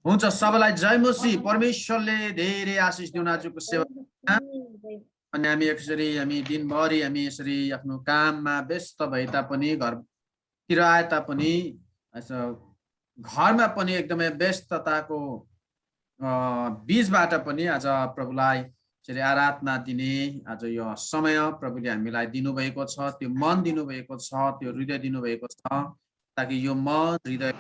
हुन्छ सबैलाई जय मसी। परमेश्वरले धेरै आशिष दिउन आजको सेवा अनि हामी दिनभरि हामी यसरी आफ्नो काममा व्यस्त भए तापनि घरतिर आए तापनि घरमा पनि एकदमै व्यस्तताको बीचबाट पनि आज प्रभुलाई यसरी आराधना दिने आज यो समय प्रभुले हामीलाई दिनुभएको छ। त्यो मन दिनुभएको छ, त्यो हृदय दिनुभएको छ, ताकि यो मन हृदय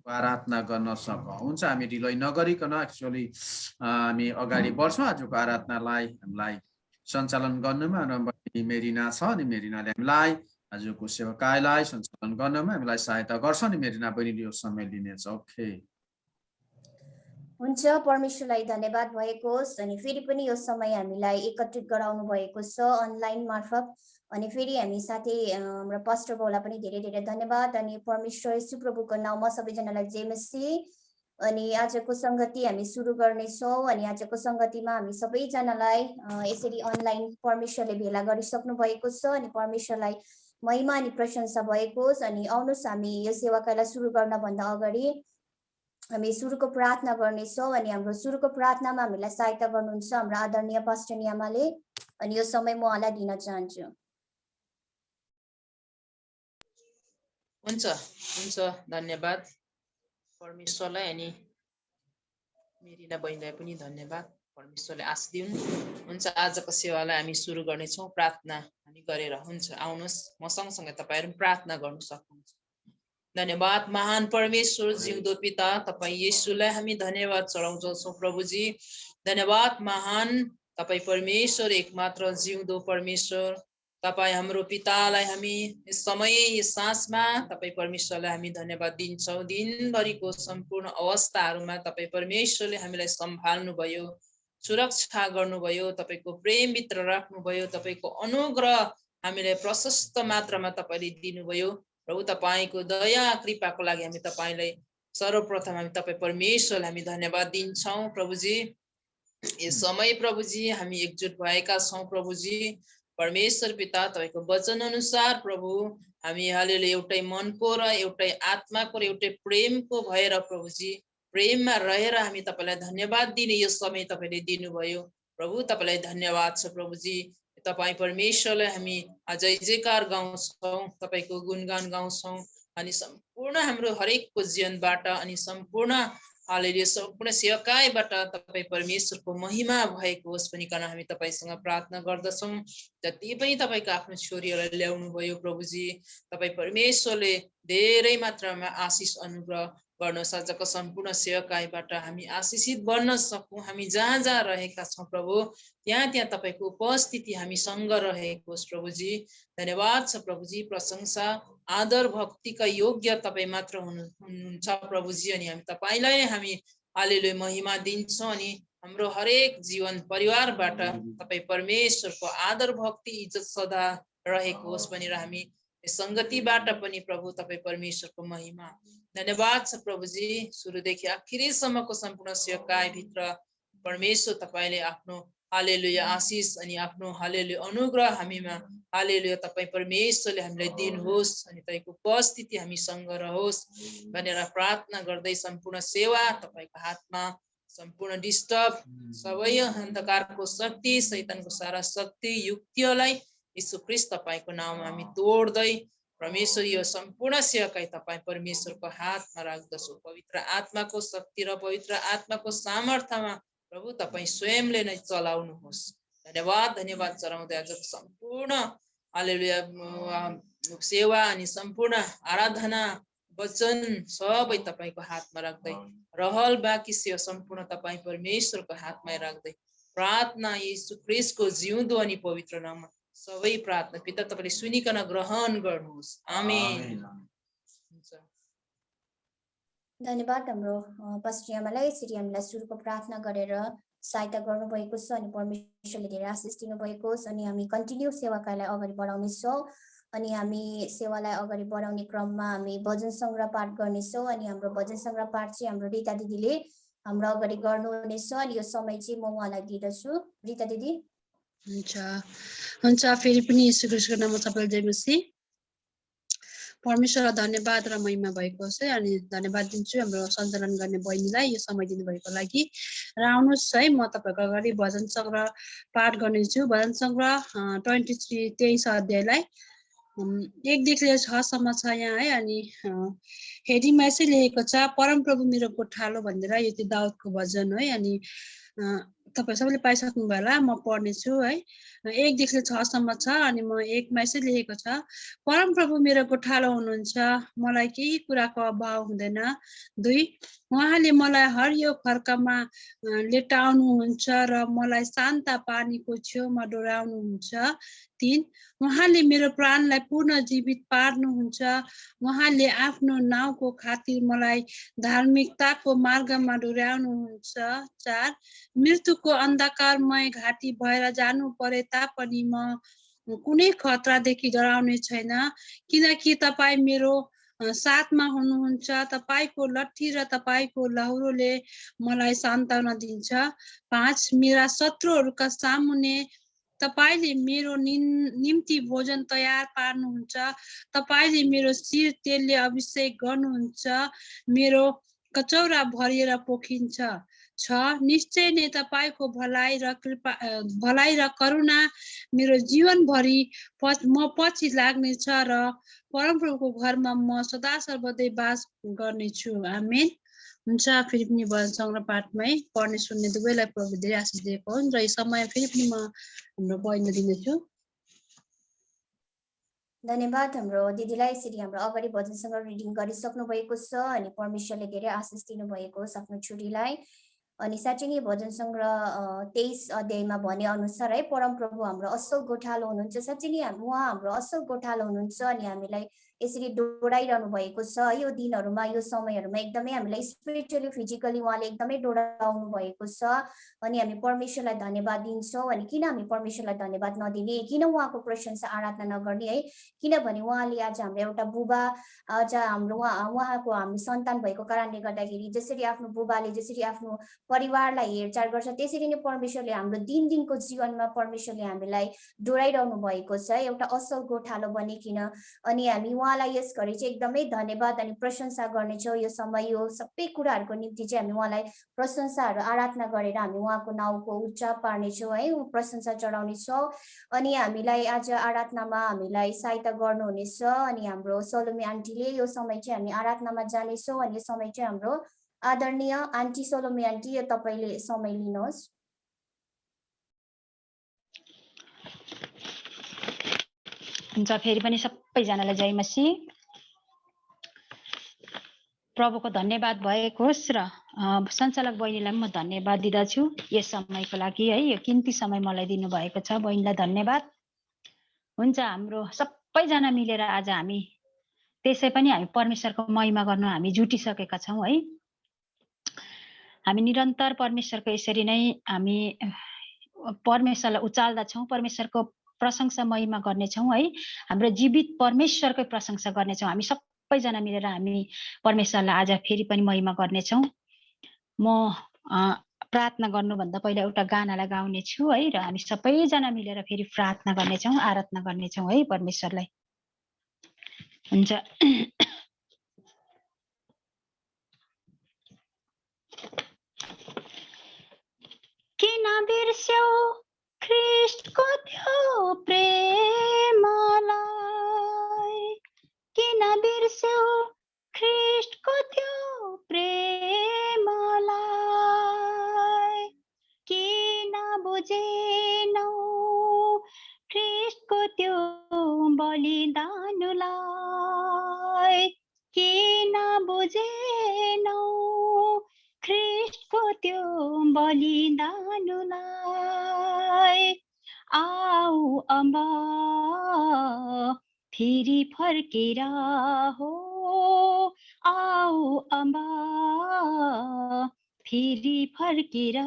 आराधना गर्न सकौँ। हुन्छ, हामी ढिलै नगरिकन एक्चुअली हामी अगाडि बढ्छौँ। आजको आराधनालाई हामीलाई सञ्चालन गर्नुमा मेरिना छ अनि मेरिनाले हामीलाई आजको सेवाकायलाई सञ्चालन गर्नमा हामीलाई सहायता गर्छ अनि मेरिना बहिनीले यो समय लिनेछ। ओके, हुन्छ, परमेश्वरलाई धन्यवाद भएको होस्। अनि फेरि पनि यो समय हामीलाई एकत्रित गराउनु भएको छ अनलाइन मार्फत। अनि फेरि हामी साथै हाम्रो पास्टर बाउलाई पनि धेरै धेरै धन्यवाद। अनि परमेश्वर यीशु प्रभुको नाममा सबैजनालाई जय मसीह। अनि आजको संगति हामी सुरु गर्नेछौँ। अनि आजको संगतिमा हामी सबैजनालाई यसरी अनलाइन परमेश्वरले भेला गरिसक्नु भएको छ। अनि परमेश्वरलाई महिमा अनि प्रशंसा भएको होस्। अनि आउनुहोस् हामी यो सेवाकालाई सुरु गर्नभन्दा अगाडि हामी सुरुको प्रार्थना गर्नेछौँ। अनि हाम्रो सुरुको प्रार्थनामा हामीलाई सहायता गर्नुहुन्छ हाम्रो आदरणीय पास्टर नियामाले। अनि यो समय म उहाँलाई दिन चाहन्छु। हुन्छ हुन्छ, धन्यवाद परमेश्वरलाई। अनि मेरिना बहिनीलाई पनि धन्यवाद, परमेश्वरले आशीष दिउन्। हुन्छ, आजको सेवालाई हामी सुरु गर्नेछौँ प्रार्थना हामी गरेर। हुन्छ, आउनुहोस् म सँगसँगै तपाईँहरू प्रार्थना गर्नु सक्नुहुन्छ। धन्यवाद महान परमेश्वर जिउँदो पिता, तपाईँ येशूलाई हामी धन्यवाद चढाउँछौँ प्रभुजी। धन्यवाद महान तपाईँ परमेश्वर एकमात्र जिउँदो परमेश्वर, तपाईँ हाम्रो पितालाई हामी यस समय यस साँझमा तपाईँ परमेश्वरलाई हामी धन्यवाद दिन्छौँ। दिनभरिको सम्पूर्ण अवस्थाहरूमा तपाईँ परमेश्वरले हामीलाई सम्हाल्नुभयो, सुरक्षा गर्नुभयो, तपाईँको प्रेमभित्र राख्नुभयो, तपाईँको अनुग्रह हामीलाई प्रशस्त मात्रामा तपाईँले दिनुभयो। प्रभु तपाईँको दया कृपाको लागि हामी तपाईँलाई सर्वप्रथम हामी तपाईँ परमेश्वरलाई हामी धन्यवाद दिन्छौँ प्रभुजी। यस समय प्रभुजी हामी एकजुट भएका छौँ प्रभुजी। परमेश्वर पिता तपाईँको वचन अनुसार प्रभु हामी हालेलुया एउटै मनको र एउटै आत्माको र एउटै प्रेमको भएर प्रभुजी प्रेममा रहेर हामी तपाईँलाई धन्यवाद दिने यो समय तपाईँले दिनुभयो। प्रभु तपाईँलाई धन्यवाद छ प्रभुजी। तपाईँ परमेश्वरलाई हामी जय जयकार गाउँछौँ, तपाईँको गुणगान गाउँछौँ। अनि सम्पूर्ण हाम्रो हरेकको जीवनबाट अनि सम्पूर्ण हालेलुया सम्पूर्ण सेवकाईबाट तपाईँ परमेश्वरको महिमा भएको होस् भनिकन हामी तपाईँसँग प्रार्थना गर्दछौँ। जति पनि तपाईँको आफ्नो छोरीहरूलाई ल्याउनु भयो प्रभुजी, तपाईँ परमेश्वरले धेरै मात्रामा आशिष अनुग्रह गर्नुहोस्। आजको सम्पूर्ण सेवकाईबाट हामी आशिषित बन्न सकौँ। हामी जहाँ जहाँ रहेका छौँ प्रभु, त्यहाँ त्यहाँ तपाईँको उपस्थिति हामीसँग रहेको होस् प्रभुजी। धन्यवाद छ प्रभुजी। प्रशंसा आदर भक्तिका योग्य तपाईँ मात्र हुनुहुन्छ प्रभुजी। अनि हामी तपाईँलाई हामी हालेलुया महिमा दिन्छौँ। अनि हाम्रो हरेक जीवन परिवारबाट तपाईँ परमेश्वरको आदर भक्ति इज्जत सदा रहेको होस् भनेर हामी संगतिबाट पनि प्रभु तपाईँ परमेश्वरको महिमा धन्यवाद छ प्रभुजी। सुरुदेखि आखिरीसम्मको सम्पूर्ण सेवकाईभित्र परमेश्वर तपाईँले आफ्नो हालेलुया आशिष अनि आफ्नो हालेलुया अनुग्रह हामीमा हालेलुया तपाईँ परमेश्वरले हामीलाई दिनुहोस् अनि तपाईँको उपस्थिति हामीसँग रहोस् भनेर प्रार्थना गर्दै सम्पूर्ण सेवा तपाईँको हातमा, सम्पूर्ण डिस्टर्ब सबै अन्धकारको शक्ति शैतानको सारा शक्ति युक्तिहरूलाई यीशु ख्रीष्ट तपाईँको नाममा हामी तोड्दै परमेश्वर यो सम्पूर्ण सेवाकाई तपाईँ परमेश्वरको हातमा राख्दछु। पवित्र आत्माको शक्ति र पवित्र आत्माको सामर्थ्यमा प्रभु तपाईँ स्वयंले नै चलाउनुहोस्। धन्यवाद धन्यवाद चढाउँदै आजको सम्पूर्ण हालेलुया सेवा अनि सम्पूर्ण आराधना वचन सबै तपाईँको हातमा राख्दै रहल बाँकी सेवा सम्पूर्ण तपाईँ परमेश्वरको हातमा राख्दै प्रार्थना यीशु ख्रीष्टको जिउँदो अनि पवित्र नाममा सबै प्रार्थना पिता तपाईँले सुनिकन ग्रहण गर्नुहोस्। आमेन। धन्यवाद हाम्रो पास्टरलाई यसरी हामीलाई सुरुको प्रार्थना गरेर सहायता गर्नुभएको छ अनि परमेश्वरले धेरै आशिष दिनुभएको होस्। अनि हामी कन्टिन्यू सेवाकालाई अगाडि बढाउनेछौँ। अनि हामी सेवालाई अगाडि बढाउने क्रममा हामी भजन सङ्ग्रह पाठ गर्नेछौँ। अनि हाम्रो भजन सङ्ग्रह पाठ चाहिँ हाम्रो रिता दिदीले हाम्रो अगाडि गर्नुहुनेछ। अनि यो समय चाहिँ म उहाँलाई दिँदछु। रिता दिदी। हुन्छ हुन्छ, फेरि पनि यीशु ख्रीष्टको नाममा सबैलाई जय मसीह। परमेश्वरलाई धन्यवाद र महिमा भएको छ अनि धन्यवाद दिन्छु हाम्रो सञ्चालन गर्ने बहिनीलाई यो समय दिनुभएको लागि। र आउनुहोस् है, म तपाईँको अगाडि भजन सङ्ग्रह पाठ गर्नेछु। भजन सङ्ग्रह 23 अध्यायलाई 1 देखि 6 सम्म छ यहाँ है। अनि हेडिङमा यसै लेखेको छ, परमप्रभु मेरो गोठालो भनेर। यो चाहिँ दाउदको भजन है। अनि तपाईँ सबैले पाइसक्नु भयो होला, म पढ्नेछु है। 1 देखि 6 सम्म छ। अनि म 1 मा यसै लेखेको छ, परमप्रभु मेरो गोठालो हुनुहुन्छ, मलाई केही कुराको अभाव हुँदैन। 2, उहाँले मलाई हरियो खर्कमा लेटाउनुहुन्छ र मलाई शान्त पानीको छेउमा डोराउनुहुन्छ। 3, उहाँले मेरो प्राणलाई पूर्ण जीवित पार्नुहुन्छ। उहाँले आफ्नो नाउँको खातिर मलाई धार्मिकताको मार्गमा डोर्याउनुहुन्छ। 4, मृत्युको अन्धकारमय घाटी भएर जानु परे तापनि म कुनै खतरादेखि डराउने छैन, किनकि तपाईँ मेरो साथमा हुनुहुन्छ। तपाईँको लट्ठी र तपाईँको लौरोले मलाई सान्त्वना दिन्छ। 5, मेरा शत्रुहरूका सामुन्ने तपाईँले मेरो निम्ति भोजन तयार पार्नुहुन्छ। तपाईँले मेरो शिर तेलले अभिषेक गर्नुहुन्छ, मेरो कचौरा भरिएर पोखिन्छ। 6, निश्चय नै तपाईँको भलाइ र करुणा मेरो जीवनभरि म पछि लाग्नेछ र परमप्रभुको घरमा म सदा सर्वदै बास गर्नेछु। आमेन। हुन्छ, फेरि पनि भजन सङ्ग्रह पाठमै पढ्ने सुन्ने दुवैलाई प्रभु धेरै आशिष दिएको हुन्। र यो समय फेरि पनि म हाम्रो बहिनीलाई दिनेछु। धन्यवाद हाम्रो दिदीलाई। यसरी हाम्रो अगाडि भजनसँग रिडिङ गरिसक्नु भएको छ अनि परमेश्वरले धेरै आशिष दिनुभएको छ आफ्नो छोरीलाई। अनि साँच्चै नै भजन सङ्ग्रह 23 अध्यायमा भने अनुसार है, परमप्रभु हाम्रो असल गोठालो हुनुहुन्छ। साँच्चै नै उहाँ हाम्रो असल गोठालो हुनुहुन्छ अनि हामीलाई यसरी डोराइरहनु भएको छ यो दिनहरूमा, यो समयहरूमा एकदमै हामीलाई स्पिरिचुअली फिजिकली उहाँले एकदमै डोराउनु भएको छ। अनि हामी परमेश्वरलाई धन्यवाद दिन्छौँ। अनि किन हामी परमेश्वरलाई धन्यवाद नदिने, किन उहाँको प्रशंसा आराधना नगर्ने है, किनभने उहाँले आज हाम्रो एउटा बुबा, आज हाम्रो उहाँको हामी सन्तान भएको कारणले गर्दाखेरि जसरी आफ्नो बुबाले जसरी आफ्नो परिवारलाई हेरचाह गर्छ, त्यसरी नै परमेश्वरले हाम्रो दिनको जीवनमा परमेश्वरले हामीलाई डोराइरहनु भएको छ एउटा असल गोठालो बनिकिन। अनि हामी उहाँलाई यस घडी चाहिँ एकदमै धन्यवाद अनि प्रशंसा गर्नेछौँ। यो समय यो सबै कुराहरूको निम्ति चाहिँ हामी उहाँलाई प्रशंसाहरू आराधना गरेर हामी उहाँको नाउँको उच्चार पार्नेछौँ है, प्रशंसा चढाउनेछौँ। अनि हामीलाई आज आराधनामा हामीलाई सहायता गर्नुहुनेछ अनि हाम्रो सलोमी आन्टीले। यो समय चाहिँ हामी आराधनामा जानेछौँ अनि यो समय चाहिँ हाम्रो आदरणीय आन्टी सलोमी आन्टी, यो तपाईँले समय लिनुहोस्। हुन्छ, फेरि पनि सबैजनालाई जय मसीह। प्रभुको धन्यवाद भएको होस् र सञ्चालक बहिनीलाई म धन्यवाद दिँदछु यस समयको लागि है। यो किम्ती समय मलाई दिनुभएको छ, बहिनीलाई धन्यवाद। हुन्छ, हाम्रो सबैजना मिलेर आज हामी त्यसै पनि हामी परमेश्वरको महिमा गर्न हामी जुटिसकेका छौँ है। हामी निरन्तर परमेश्वरको यसरी नै हामी परमेश्वरलाई उचाल्दछौँ, परमेश्वरको प्रशंसा महिमा गर्नेछौँ है। हाम्रो जीवित परमेश्वरकै प्रशंसा गर्नेछौँ। हामी सबैजना मिलेर हामी परमेश्वरलाई आज फेरि पनि महिमा गर्नेछौँ। म प्रार्थना गर्नुभन्दा पहिला एउटा गानालाई गाउने छु है, र हामी सबैजना मिलेर फेरि प्रार्थना गर्नेछौँ, आराधना गर्नेछौँ है परमेश्वरलाई। हुन्छ, किन बिर्स्यौ ख्रीष्टको त्यो प्रेमलाई, किन बिर्स्यौ ख्रीष्टको त्यो प्रेमलाई, किन बुझेनौ ख्रीष्टको त्यो बलिदानलाई, किन बुझेनौ ख्रीष्टको त्यो बलिदानलाई। आऊ अम्बा फेरि फर्केर हो, आऊ अम्बा फेरि फर्केर,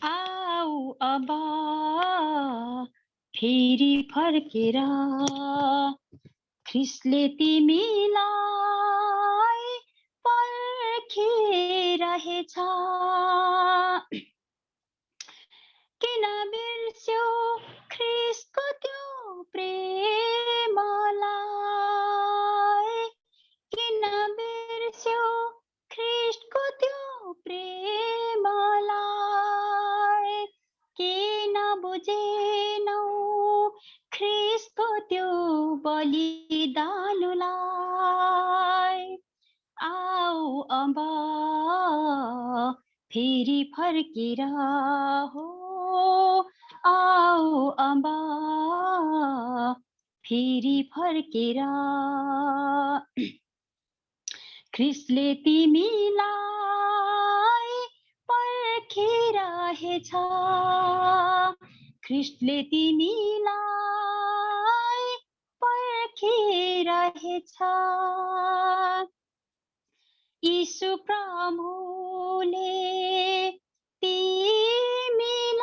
आऊ अम्बा फेरि फर्केर, ख्रीष्टले तिमीलाई पर्खिरहेछ, किन बिर्स्यौ ख्रिस्टको त्यो प्रेमलाई किन बिर्स्यौ ख्रिस्टको त्यो प्रेमलाई किन बुझेनौ ख्रिस्टको त्यो बलिदानलाई आऊ अम्बा फेरि फर्केर हो आऊ अम्बा फेरि फर्केर ख्रिस्टले तिमीलाई पर्खिरहेछ ख्रिस्टले तिमीलाई पर्खिरहेछ यीशु प्रभुले तिमीलाई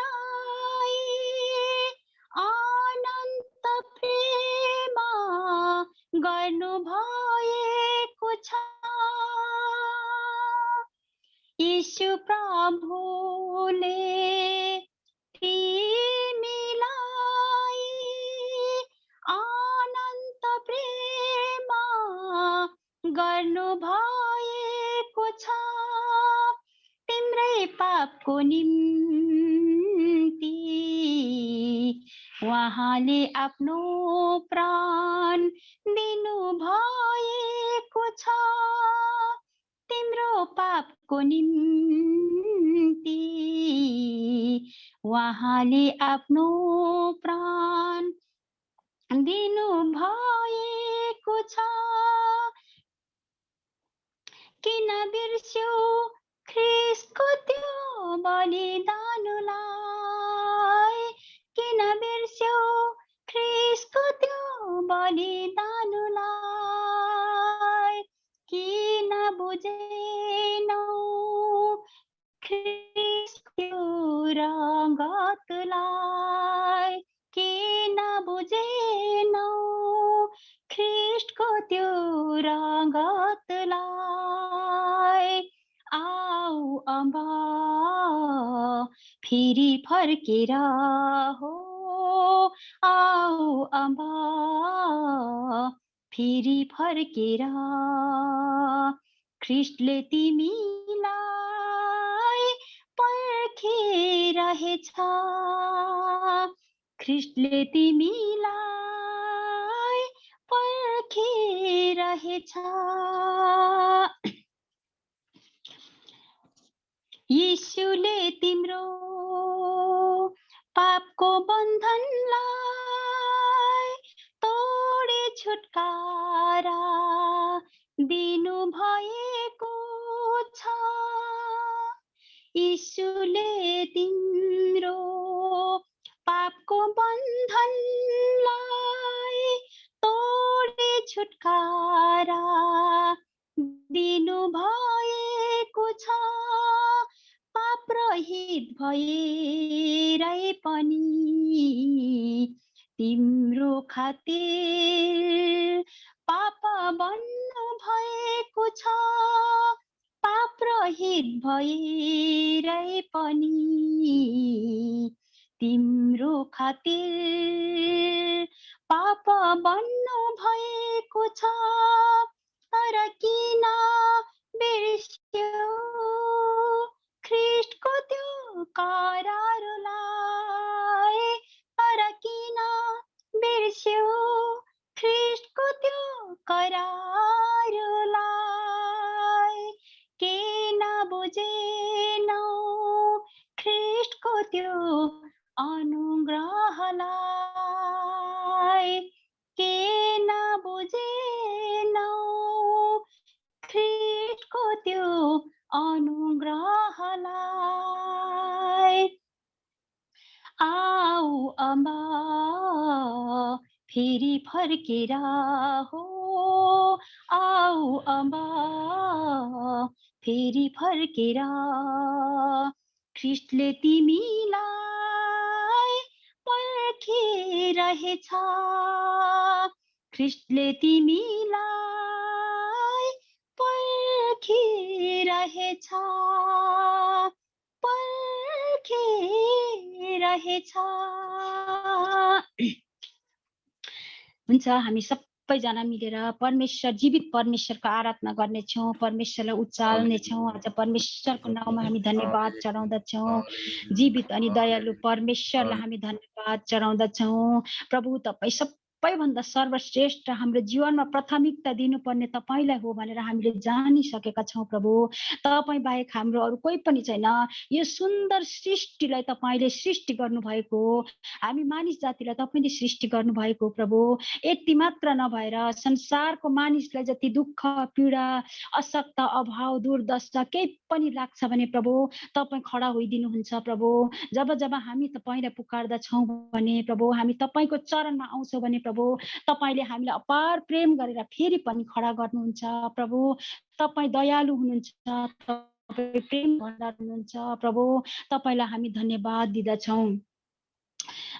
अनन्त प्रेम गर्नु भएको छ यीशु प्रभुले तिमीलाई अनन्त प्रेम गर्नु भएको छ तिम्रै पापको निम्ति उहाँले आफ्नो प्राण दिनु भएको छ तिम्रो पापको निम्ति उहाँले आफ्नो प्राण दिनु भएको छ किन बिर्स्यौ ख्रिस्टको त्यो बलिदानलाई किन बिर्स्यौ ख्रिस्टको त्यो बलिदानलाई किन बुझेनौ ख्रिस्टको रगतलाई किन बुझेनौ ख्रिस्टको त्यो रगतलाई आऊ अम्बा फेरि फर्केर हो आऊ अम्बा फेरि फर्केर ख्रिस्टले तिमीलाई पर्खिरहेछ ख्रिस्टले तिमीलाई पर्खिरहेछ यीशुले तिम्रो पापको बन्धनलाई तोडे छुटकारा दिनु भएको छ यीशुले तिम्रो पापको बन्धनलाई तोडे छुटकारा दिनु भएको छ पाप रहित भएरै पनि तिम्रो खातिर पाप बन्नु भएको छ पाप रहित भएरै पनि तिम्रो खातिर पाप बन्नु भएको छ तर किन बिर्स्यौ ख्रिस्टको त्यो करारलाई तर किन बिर्स्यौ ख्रिस्टको त्यो करारलाई किन बुझेनौ ख्रिस्टको त्यो अनुग्रहलाई किन बुझेनौ ख्रिस्टको त्यो अनुग्रहलाई आऊ अम्बा फेरि फर्केर हो आऊ अम्बा फेरि फर्केर ख्रिस्टले तिमीलाई पर्खिरहेछ ख्रिस्टले तिमीलाई पर्खिरहेछ पर्खिरहेछ रहेछ। हुन्छ, हामी सबैजना मिलेर परमेश्वर, जीवित परमेश्वरको आराधना गर्नेछौँ, परमेश्वरलाई उचाल्नेछौँ। आज परमेश्वरको नाउँमा हामी धन्यवाद चढाउँदछौँ। जीवित अनि दयालु परमेश्वरलाई हामी धन्यवाद चढाउँदछौँ। प्रभु, तपाईँ सबैभन्दा सर्वश्रेष्ठ, हाम्रो जीवनमा प्राथमिकता दिनुपर्ने तपाईँलाई हो भनेर हामीले जानिसकेका छौँ। प्रभु, तपाईँ बाहेक हाम्रो अरू कोही पनि छैन। यो सुन्दर सृष्टिलाई तपाईँले सृष्टि गर्नुभएको हो। हामी मानिस जातिलाई तपाईँले सृष्टि गर्नुभएको हो। प्रभु, यति मात्र नभएर संसारको मानिसलाई जति दुःख, पीडा, अशक्त, अभाव, दुर्दशा केही पनि लाग्छ भने प्रभु, तपाईँ खडा होइदिनुहुन्छ। प्रभु, जब जब हामी तपाईँलाई पुकार्दछौँ भने प्रभु, हामी तपाईँको चरणमा आउँछौँ भने प्रभु, तपाईँले हामीलाई अपार प्रेम गरेर फेरि पनि खडा गर्नुहुन्छ। प्रभु, तपाईँ दयालु हुनुहुन्छ, तपाईँ प्रेम भण्डार हुनुहुन्छ। प्रभु, तपाईँलाई हामी धन्यवाद दिँदछौँ।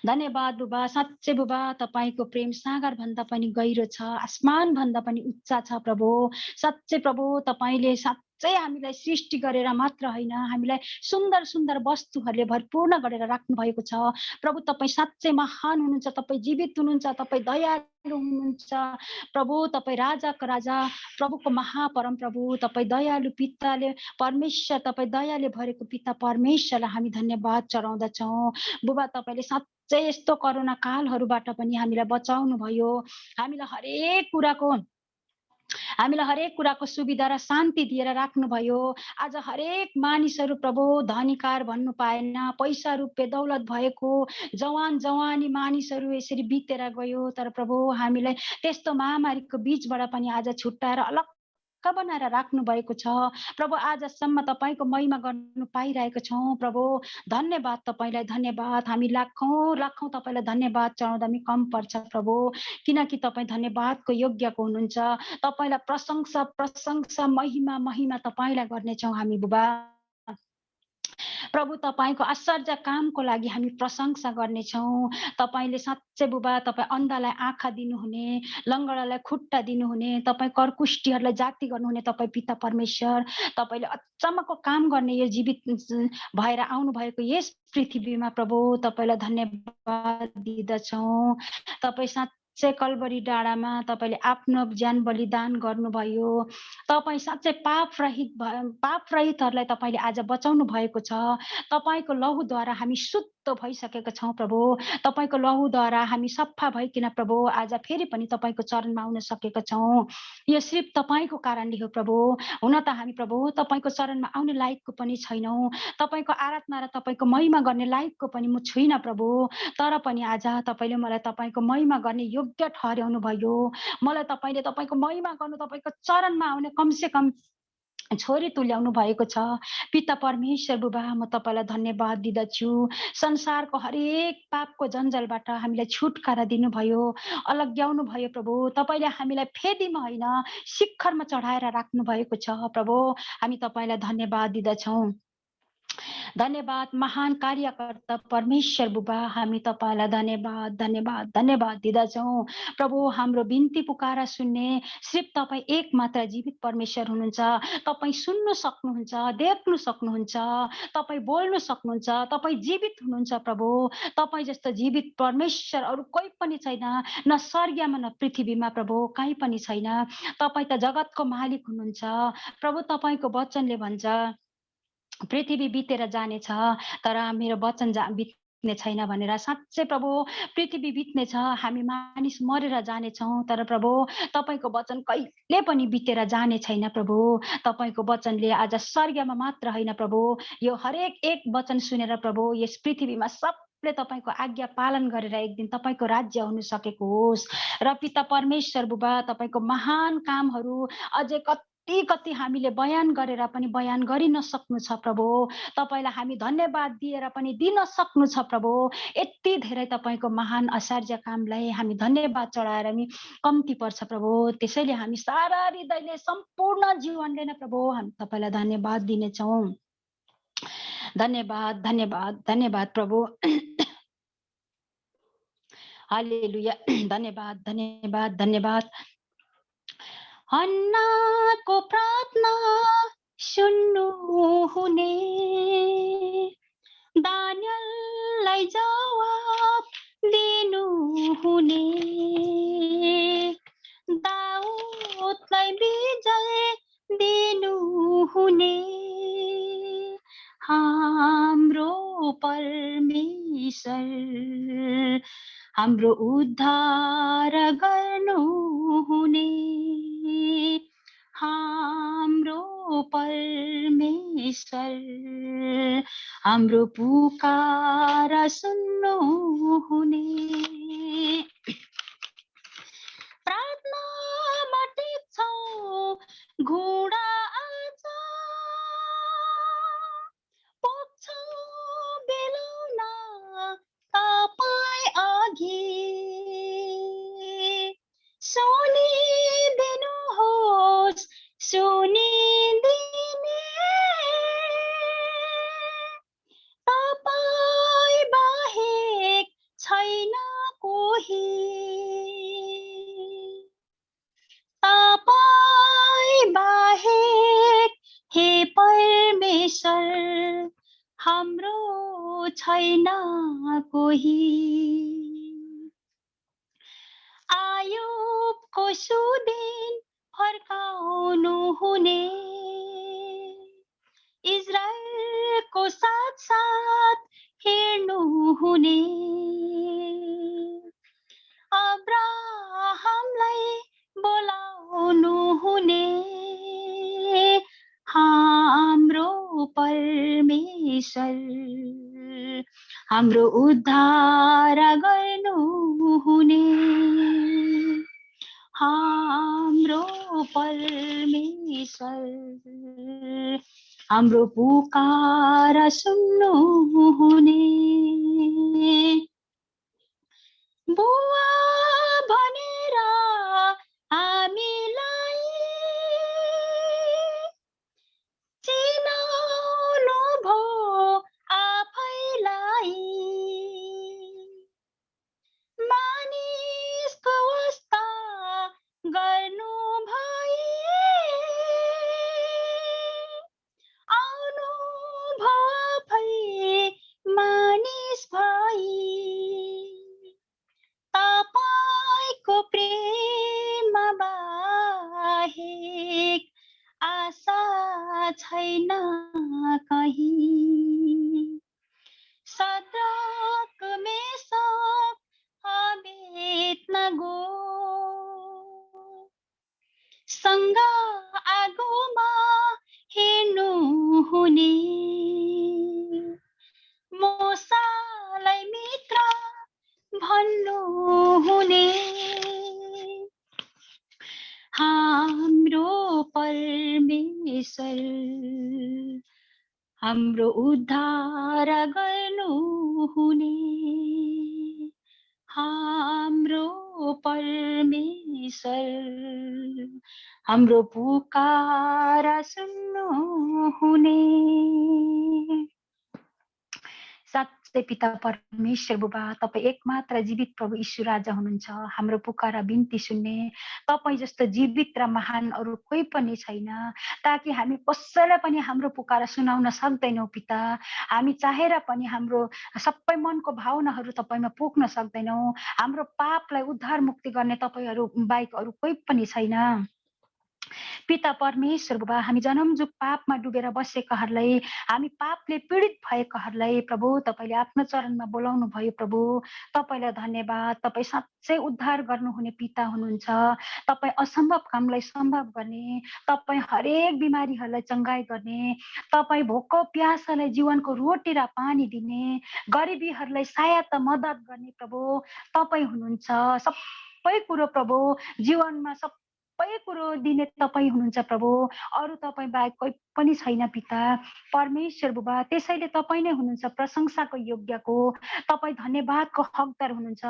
धन्यवाद बुबा, साँच्चै बुबा, तपाईँको प्रेम सागर भन्दा पनि गहिरो छ, आसमान भन्दा पनि उच्च छ। प्रभु, साँच्चै प्रभु, तपाईँले साँच्चै हामीलाई सृष्टि गरेर मात्र होइन, हामीलाई सुन्दर सुन्दर वस्तुहरूले भरपूर्ण गरेर राख्नु भएको छ। प्रभु, तपाईँ साँच्चै महान हुनुहुन्छ, तपाईँ जीवित हुनुहुन्छ, तपाईँ दयालु हुनुहुन्छ। प्रभु, तपाईँ राजाको राजा, प्रभुको महापरम प्रभु, तपाईँ दयालु पिताले परमेश्वर, तपाईँ दयाले भरेको पिता परमेश्वरलाई हामी धन्यवाद चढाउँदछौँ। बुबा, तपाईँले साँच्चै यस्तो कोरोना कालहरूबाट पनि हामीलाई बचाउनु भयो। हामीलाई हरेक कुराको सुविधा र शान्ति दिएर राख्नुभयो। आज हरेक मानिसहरू प्रभु धनीकार भन्नु पाएन, पैसा रुपियाँ दौलत भएको जवान जवानी मानिसहरू यसरी बितेर गयो। तर प्रभु, हामीलाई त्यस्तो महामारीको बीचबाट पनि आज छुट्याएर अलग बनाएर राख्नु भएको छ। प्रभु, आजसम्म तपाईँको महिमा गर्नु पाइरहेको छौँ। प्रभु, धन्यवाद तपाईँलाई, धन्यवाद। हामी लाखौँ लाखौँ तपाईँलाई धन्यवाद चढाउँदा पनि कम पर्छ प्रभु, किनकि तपाईँ धन्यवादको योग्यको हुनुहुन्छ। तपाईँलाई प्रशंसा प्रशंसा महिमा महिमा तपाईँलाई गर्नेछौँ हामी बुबा। प्रभु, तपाईँको आश्चर्य कामको लागि हामी प्रशंसा गर्नेछौँ। तपाईँले साँच्चै बुबा, तपाईँ अन्धालाई आँखा दिनुहुने, लङ्गडालाई खुट्टा दिनुहुने, तपाईँ कर्कुष्टीहरूलाई जाति गर्नुहुने तपाईँ पिता परमेश्वर, तपाईँले अचम्मको काम गर्ने यो जीवित भएर आउनुभएको यस पृथ्वीमा प्रभु, तपाईँलाई धन्यवाद दिँदछौँ। तपाईँ साँच्चै कल्वरी डाँडामा तपाईँले आफ्नो ज्यान बलिदान गर्नुभयो। तपाईँ साँच्चै पाप रहितहरूलाई तपाईँले आज बचाउनु भएको छ। तपाईँको लहुद्वारा हामी शुद्ध भइसकेका छौँ प्रभु। तपाईँको लहुद्वारा हामी सफा भइकन प्रभु आज फेरि पनि तपाईँको चरणमा आउन सकेका छौँ। यो सिर्फ तपाईँको कारणले हो प्रभु। हुन त हामी प्रभु तपाईँको चरणमा आउने लायकको पनि छैनौँ, तपाईँको आराधना र तपाईँको महिमा गर्ने लायकको पनि म छुइनँ प्रभु। तर पनि आज तपाईँले मलाई तपाईँको महिमा गर्ने योग्य ठहर्याउनु भयो। मलाई तपाईँले तपाईँको महिमा गर्नु, तपाईँको चरणमा आउने कमसे कम छोरी तुल्याउनु भएको छ। पिता परमेश्वर बुबा, म तपाईँलाई धन्यवाद दिँदछु। संसारको हरेक पापको जन्जलबाट हामीलाई छुटकारा दिनुभयो, अलग्याउनु भयो प्रभु। तपाईँले हामीलाई फेदीमा होइन शिखरमा चढाएर राख्नु भएको छ प्रभु। हामी तपाईँलाई धन्यवाद दिँदछौँ। धन्यवाद महान कार्यकर्ता परमेश्वर बुबा, हामी तपाईँलाई धन्यवाद धन्यवाद धन्यवाद दिँदछौँ प्रभु। हाम्रो बिन्ती पुकारा सुन्ने सिर्फ तपाईँ एक मात्र जीवित परमेश्वर हुनुहुन्छ। तपाईँ सुन्नु सक्नुहुन्छ, देख्नु सक्नुहुन्छ, तपाईँ बोल्नु सक्नुहुन्छ, तपाईँ जीवित हुनुहुन्छ प्रभु। तपाईँ जस्तो जीवित परमेश्वर अरू कोही पनि छैन, न स्वर्गमा न पृथ्वीमा प्रभु, कहीँ पनि छैन। तपाईँ त जगतको मालिक हुनुहुन्छ प्रभु। तपाईँको वचनले भन्छ पृथ्वी बितेर जानेछ तर मेरो वचन बित्ने छैन भनेर। साँच्चै प्रभु पृथ्वी बित्ने छ, हामी मानिस मरेर जानेछौँ, तर प्रभु तपाईँको वचन कहिले पनि बितेर जाने छैन प्रभु। तपाईँको वचनले आज स्वर्गमा मात्र होइन प्रभु, यो हरेक एक वचन सुनेर प्रभु यस पृथ्वीमा सबले तपाईँको आज्ञा पालन गरेर एक दिन तपाईँको राज्य हुन सकेको होस्। र पिता परमेश्वर बुबा, तपाईँको महान कामहरू अझै कति हामीले बयान गरेर पनि बयान गरिन सक्नु छ प्रभु। तपाईँलाई हामी धन्यवाद दिएर पनि दिन सक्नु छ प्रभु। यति धेरै तपाईँको महान आश्चर्य कामलाई हामी धन्यवाद चढाएर पनि कम्ती पर्छ प्रभु। त्यसैले हामी सारा हृदयले सम्पूर्ण जीवनले नै प्रभु हामी तपाईँलाई धन्यवाद दिनेछौँ। धन्यवाद धन्यवाद धन्यवाद प्रभु। हालेलुया। धन्यवाद धन्यवाद धन्यवाद। अन्नाको प्रार्थना सुन्नु हुने, दानियललाई दाउदलाई जवाब दिनु हुने, दाउदलाई विजय दिनु हुने, हाम्रो परमेश्वर हाम्रो उद्धार गर्नु हुने, हाम्रो परमेश्वर हाम्रो पुकार सुन्नु हुने। प्रार्थनामा टेक्छौं घुँडा आज, पोख्छौं बेलाउन तपाईँ अघि, सुनिदिनुहोस् सुनिदिने, तपाईँ बाहेक छैन कोही, तपाईँ बाहेक हे परमेश्वर हाम्रो छैन कोही। आयुबको सुदिन फर्काउनु हुने, इजरायलको साथ साथ हेर्नु हुने, अब्राहमलाई बोलाउनु हुने, हाम्रो परमेश्वर हाम्रो उद्धार गर्नु हुने, हाम्रो परमेश्वर हाम्रो पुकार सुन्नु हुने। बुवा भनेर हामीलाई चिनाउनु भो आफैलाई, मानिसको वास्ता गर्नु भए, आउनु भो आफै मानिस भई, तपाईको प्रेम बाहेक आशा छैन कहीं, सद्रक मेसक अबेदनगो सँग आगोमा हेर्नु हुने, मोसालाई मित्र भन्नु हुने, हाम्रो परमेश्वर हाम्रो उद्धार गर्नु हुने, हाम्रो परमेश्वर हाम्रो पुकार सुन्नु हुने। साँच्चै पिता परमेश्वर बुबा, तपाईँ एकमात्र जीवित प्रभु यीशु राजा हुनुहुन्छ, हाम्रो पुकारा बिन्ती सुन्ने तपाईँ जस्तो जीवित र महान अरू कोही पनि छैन, ताकि हामी कसैलाई पनि हाम्रो पुकारा सुनाउन सक्दैनौँ पिता। हामी चाहेर पनि हाम्रो सबै मनको भावनाहरू तपाईँमा पुग्न सक्दैनौँ। हाम्रो पापलाई उद्धार मुक्ति गर्ने तपाईँहरू बाहेक अरू कोही पनि छैन। पिता परमेश्वर बुबा, हामी जन्मजुग पापमा डुबेर बसेकाहरूलाई, हामी पापले पीडित भएकाहरूलाई प्रभु तपाईँले आफ्नो चरणमा बोलाउनु भयो। प्रभु तपाईँलाई धन्यवाद। तपाईँ साँच्चै उद्धार गर्नुहुने पिता हुनुहुन्छ। तपाईँ असम्भव कामलाई सम्भव गर्ने, तपाईँ हरेक बिमारीहरूलाई चङ्गाई गर्ने, तपाईँ भोको प्यासालाई जीवनको रोटी र पानी दिने, गरिबीहरूलाई सहायता मद्दत गर्ने प्रभु तपाईँ हुनुहुन्छ। सबै कुरो प्रभु जीवनमा सबै कुरो दिने तपाईँ हुनुहुन्छ प्रभु, अरू तपाईँ बाहेक कोही पनि छैन पिता परमेश्वर बुबा। त्यसैले तपाईँ नै हुनुहुन्छ प्रशंसाको योग्यको, तपाईँ धन्यवादको हकदार हुनुहुन्छ।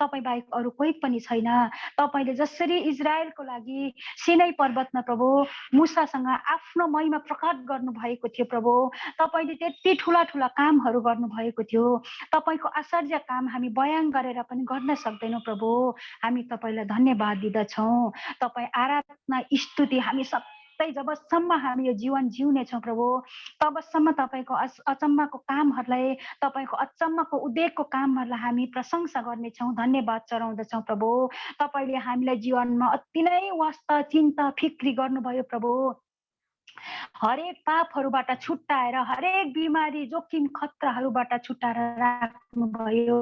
तपाईँ बाहेक अरू कोही पनि छैन। तपाईँले जसरी इजरायलको लागि सिनै पर्वतमा प्रभु मुसासँग आफ्नो महिमा प्रकट गर्नुभएको थियो प्रभु, तपाईँले त्यति ठुला ठुला कामहरू गर्नुभएको थियो। तपाईँको आश्चर्य काम हामी बयान गरेर पनि गर्न सक्दैनौँ प्रभु। हामी तपाईँलाई धन्यवाद दिँदछौँ। तपाईँ आराधना स्तुति हामी जस्तै जबसम्म हामी यो जीवन जिउने छौँ प्रभु, तबसम्म तपाईँको अचम्मको कामहरूलाई, तपाईँको अचम्मको उद्योगको कामहरूलाई हामी प्रशंसा गर्नेछौँ, धन्यवाद चढाउँदछौँ प्रभु। तपाईँले हामीलाई जीवनमा अति नै वास्ता चिन्ता फिक्री गर्नुभयो प्रभु। हरेक पापहरूबाट छुट्टाएर, हरेक बिमारी जोखिम खतराहरूबाट छुट्टाएर राख्नुभयो।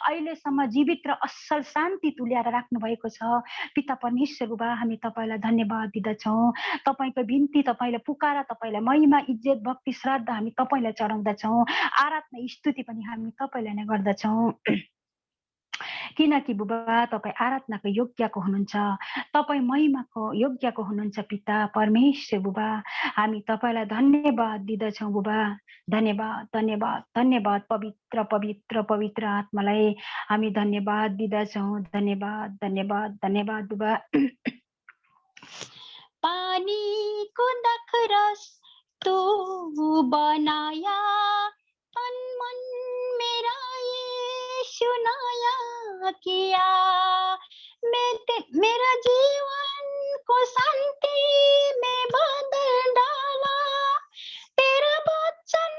अहिलेसम्म जीवित र असल शान्ति तुल्याएर राख्नु भएको छ। पिता परमेश्वर बुबा, हामी तपाईँलाई धन्यवाद दिँदछौँ। तपाईँको बिन्ती, तपाईँलाई पुकारा, तपाईँलाई महिमा इज्जत भक्ति श्रद्धा हामी तपाईँलाई चढाउँदछौँ। आराधना स्तुति पनि हामी तपाईँलाई नै गर्दछौँ, किनकि बुबा तपाईँ आराधनाको योग्यको हुनुहुन्छ, तपाईँ महिमाको योग्यको हुनुहुन्छ। पिता परमेश्वर बुबा, हामी तपाईँलाई धन्यवाद दिँदछौँ बुबा। धन्यवाद धन्यवाद धन्यवाद। पवित्र पवित्र पवित्र आत्मालाई हामी धन्यवाद दिँदछौँ। धन्यवाद धन्यवाद धन्यवाद बुबा। पानीको दखरस तू बनाया, तन मन मेरा यीशु नया किया। मेरा जीवन को शांति में बदल डाला, तेरा वचन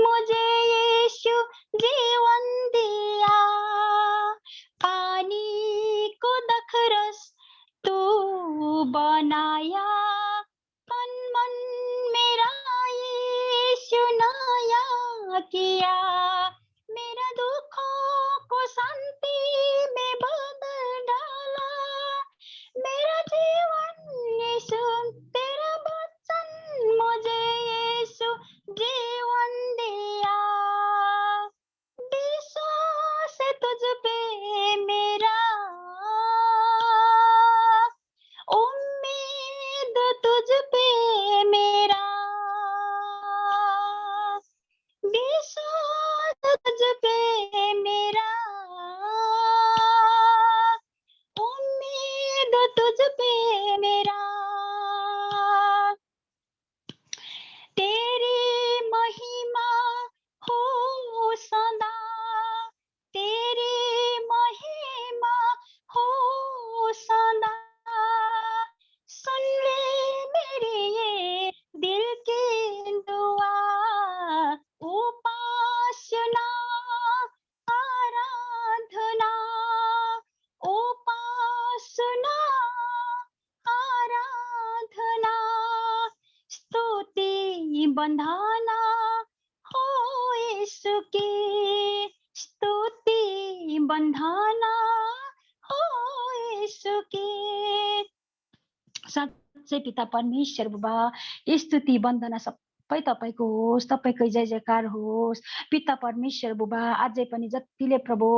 मुझे यीशु जीवन दिया। पानी को दखरस तू बनाया, तन मन मेरा यीशु नया किया। मेरा दुखों को शांति में बदल डाला, मेरा जीवन यीशु, तेरा वचन मुझे यीशु जीवन दिया। विश्वास है तुझ पे मेरा, उम्मीद तुझ पे मेरा, विश्वास तुझ पे मेरा, उम्मीद तुझ पे मेरा। तेरी महिमा हो सदा, तेरी महिमा हो सदा। सुन ले मेरी ये दिल की दुआ, उपासना आराधना, उपासना आराधना। स्तुति बंधाना हो यीशु की, स्तुति बंधाना हो यीशु की। साँच्चै पिता परमेश्वर बुबा, स्तुति वन्दना सबै तपाईँको होस्, तपाईँकै जय जयकार होस्। पिता परमेश्वर बुबा, अझै पनि जतिले प्रभु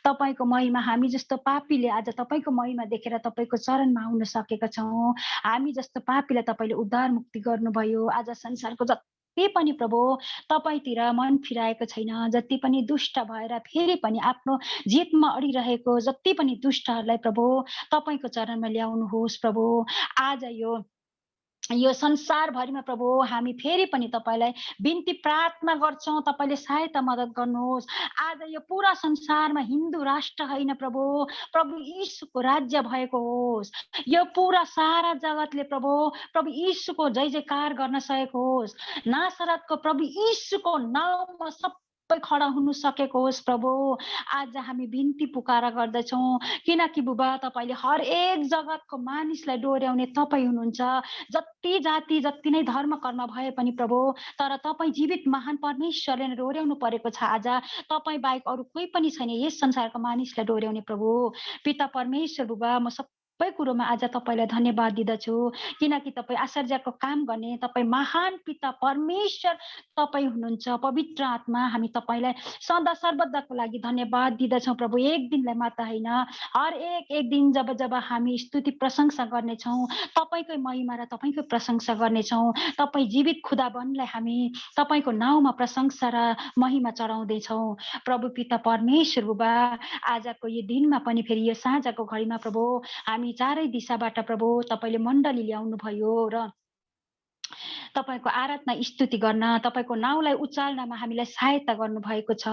तपाईँको महिमा, हामी जस्तो पापीले आज तपाईँको महिमा देखेर तपाईँको चरणमा आउन सकेका छौँ। हामी जस्तो पापीलाई तपाईँले उद्धार मुक्ति गर्नुभयो। आज संसारको जति पनि प्रभु तपाईँतिर मन फिराएको छैन, जति पनि दुष्ट भएर फेरि पनि आफ्नो जितमा अडिरहेको जति पनि दुष्टहरूलाई प्रभु तपाईँको चरणमा ल्याउनुहोस्। प्रभु आज यो संसारभरिमा प्रभु हामी फेरि पनि तपाईँलाई बिन्ती प्रार्थना गर्छौँ, तपाईँले सहायता मद्दत गर्नुहोस्। आज यो पुरा संसारमा हिन्दू राष्ट्र होइन प्रभु, प्रभु यीशुको राज्य भएको होस्। यो पुरा सारा जगतले प्रभु यीशुको जय जयकार गर्न सकेको होस्। नासरतको प्रभु यीशुको नाममा सबै खडा हुनु सकेको होस्। प्रभु आज हामी बिन्ती पुकारा गर्दछौँ, किनकि बुबा तपाईँले हरेक जगतको मानिसलाई डोर्याउने तपाईँ हुनुहुन्छ। जति जाति जति नै धर्म कर्म भए पनि प्रभु, तर तपाईँ जीवित महान परमेश्वरले डोर्याउनु परेको छ। आज तपाईँ बाहेक अरू कोही पनि छैन यस संसारको मानिसलाई डोर्याउने प्रभु। पिता परमेश्वर बुबा, म सबै कुरोमा आज तपाईँलाई धन्यवाद दिँदछु, किनकि तपाईँ आश्चर्यको काम गर्ने तपाईँ महान पिता परमेश्वर तपाईँ हुनुहुन्छ। पवित्र आत्मा, हामी तपाईँलाई सदा सर्वदाको लागि धन्यवाद दिँदछौँ प्रभु। एक दिनलाई मात्र होइन, हर एक दिन जब जब हामी स्तुति प्रशंसा गर्नेछौँ, तपाईँकै महिमा र तपाईँकै प्रशंसा गर्नेछौँ। तपाईँ जीवित खुदाबनलाई हामी तपाईँको नाउँमा प्रशंसा र महिमा चढाउँदैछौँ। प्रभु पिता परमेश्वर बुबा, आजको यो दिनमा पनि फेरि यो साँझको घडीमा प्रभु हामी चारै दिशाबाट प्रभु तपाईँले मण्डली ल्याउनु भयो र तपाईको आराधना स्तुति गर्न, तपाईको नाउँलाई उचाल्नमा हामीलाई सहायता गर्नुभएको छ।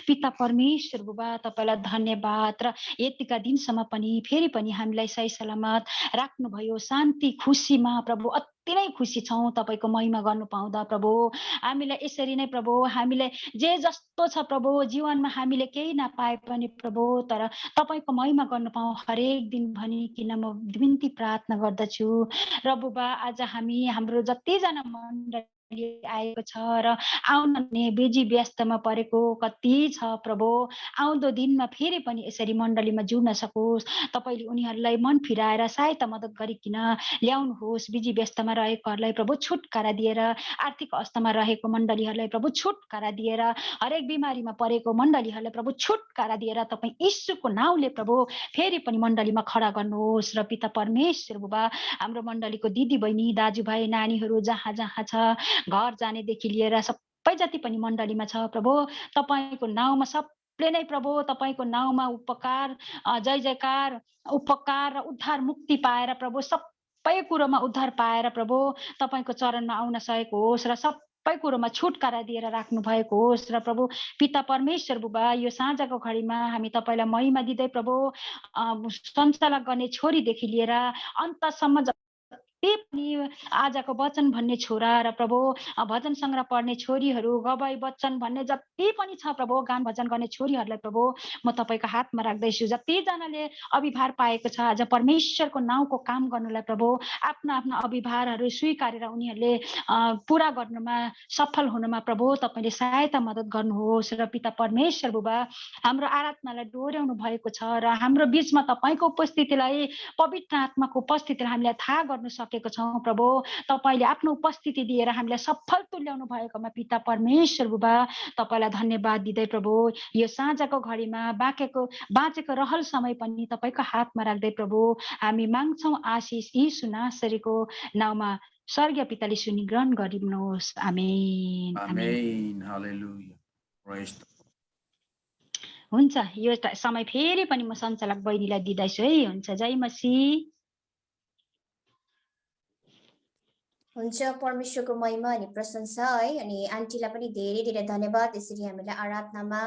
पिता परमेश्वर बुबा, तपाईँलाई धन्यवाद र यतिका दिनसम्म पनि फेरि पनि हामीलाई सही सलामत राख्नुभयो। शान्ति खुसीमा प्रभु अति नै खुसी छौँ तपाईको महिमा गर्नु पाउँदा प्रभु। हामीलाई यसरी नै प्रभु, हामीले जे जस्तो छ प्रभु जीवनमा हामीले केही नपाए पनि प्रभु, तर तपाईको महिमा गर्नु पाऊँ हरेक दिन भनिकन म बिन्ती प्रार्थना गर्दछु। र बुबा आज हामी हाम्रो जतिजना मण्डली आएको छ र आउन बिजी व्यस्तमा परेको कति छ प्रभु, आउँदो दिनमा फेरि पनि यसरी मण्डलीमा जुड्न सकोस्। तपाईले उनीहरूलाई मन फिराएर सहायता मद्दत गरिकन ल्याउनुहोस्। बिजी व्यस्तमा रहेकोहरूलाई प्रभु छुटकारा दिएर, आर्थिक अवस्थामा रहेको मण्डलीहरूलाई प्रभु छुटकारा दिएर, हरेक बिमारीमा परेको मण्डलीहरूलाई प्रभु छुटकारा दिएर तपाईँ यीशुको नाउँले प्रभु फेरि पनि मण्डलीमा खडा गर्नुहोस्। र पिता परमेश्वर बुबा, हाम्रो मण्डलीको दिदी बहिनी दाजुभाइ नानीहरू जहाँ जहाँ छ, घर जानेदेखि लिएर सबै जति पनि मण्डलीमा छ प्रभु, तपाईको नाउँमा सबले नै प्रभु तपाईको नाउँमा उपकार, जय जयकार, उपकार र उद्धार मुक्ति पाएर प्रभु सबै कुरोमा उद्धार पाएर प्रभु तपाईको चरणमा आउन सकेको होस् र सबै कुरोमा छुटकारा दिएर राख्नु भएको होस्। र प्रभु पिता परमेश्वर बुबा, यो साँझको घडीमा हामी तपाईलाई महिमा दिँदै प्रभु सञ्चालक गर्ने छोरीदेखि लिएर अन्तसम्म पनि आजको वचन भन्ने छोरा र प्रभु भजन सङ्ग्रह पढ्ने छोरीहरू, गवाई वचन भन्ने जति पनि छ प्रभु, गान भजन गर्ने छोरीहरूलाई प्रभु म तपाईको हातमा राख्दैछु। जतिजनाले अभिभार पाएको छ आज परमेश्वरको नाउँको काम गर्नुलाई प्रभु आफ्ना आफ्ना अभिभारहरू स्वीकारेर उनीहरूले पुरा गर्नुमा सफल हुनुमा प्रभु तपाईले सहायता मद्दत गर्नुहोस्। र पिता परमेश्वर बुबा, हाम्रो आराधनालाई डोर्याउनु भएको छ र हाम्रो बीचमा तपाईको उपस्थितिलाई, पवित्र आत्माको उपस्थितिलाई हामीले थाहा गर्न सकेको छौँ प्रभु। तपाईले आफ्नो उपस्थिति दिएर हामीलाई सफल तुल्याउनु भएकोमा पिता परमेश्वर बुबा तपाईलाई धन्यवाद दिँदै प्रभु यो साँझको घडीमा बाँचेको रहल समय पनि तपाईको हातमा राख्दै प्रभु हामी माग्छौँ आशिष यीशु नासरीको नाउँमा। स्वर्गीय पिताले सुनि ग्रहण गरिदिनुहोस्। आमेन। आमेन। हालेलुया। प्रेज द लर्ड। हुन्छ, यो समय फेरि पनि म सञ्चालक बहिनीलाई दिँदैछु है। हुन्छ, जय मसीह। हुन्छ, परमेश्वरको महिमा अनि प्रशंसा है। अनि आन्टीलाई पनि धेरै धेरै धन्यवाद यसरी हामीलाई आराधनामा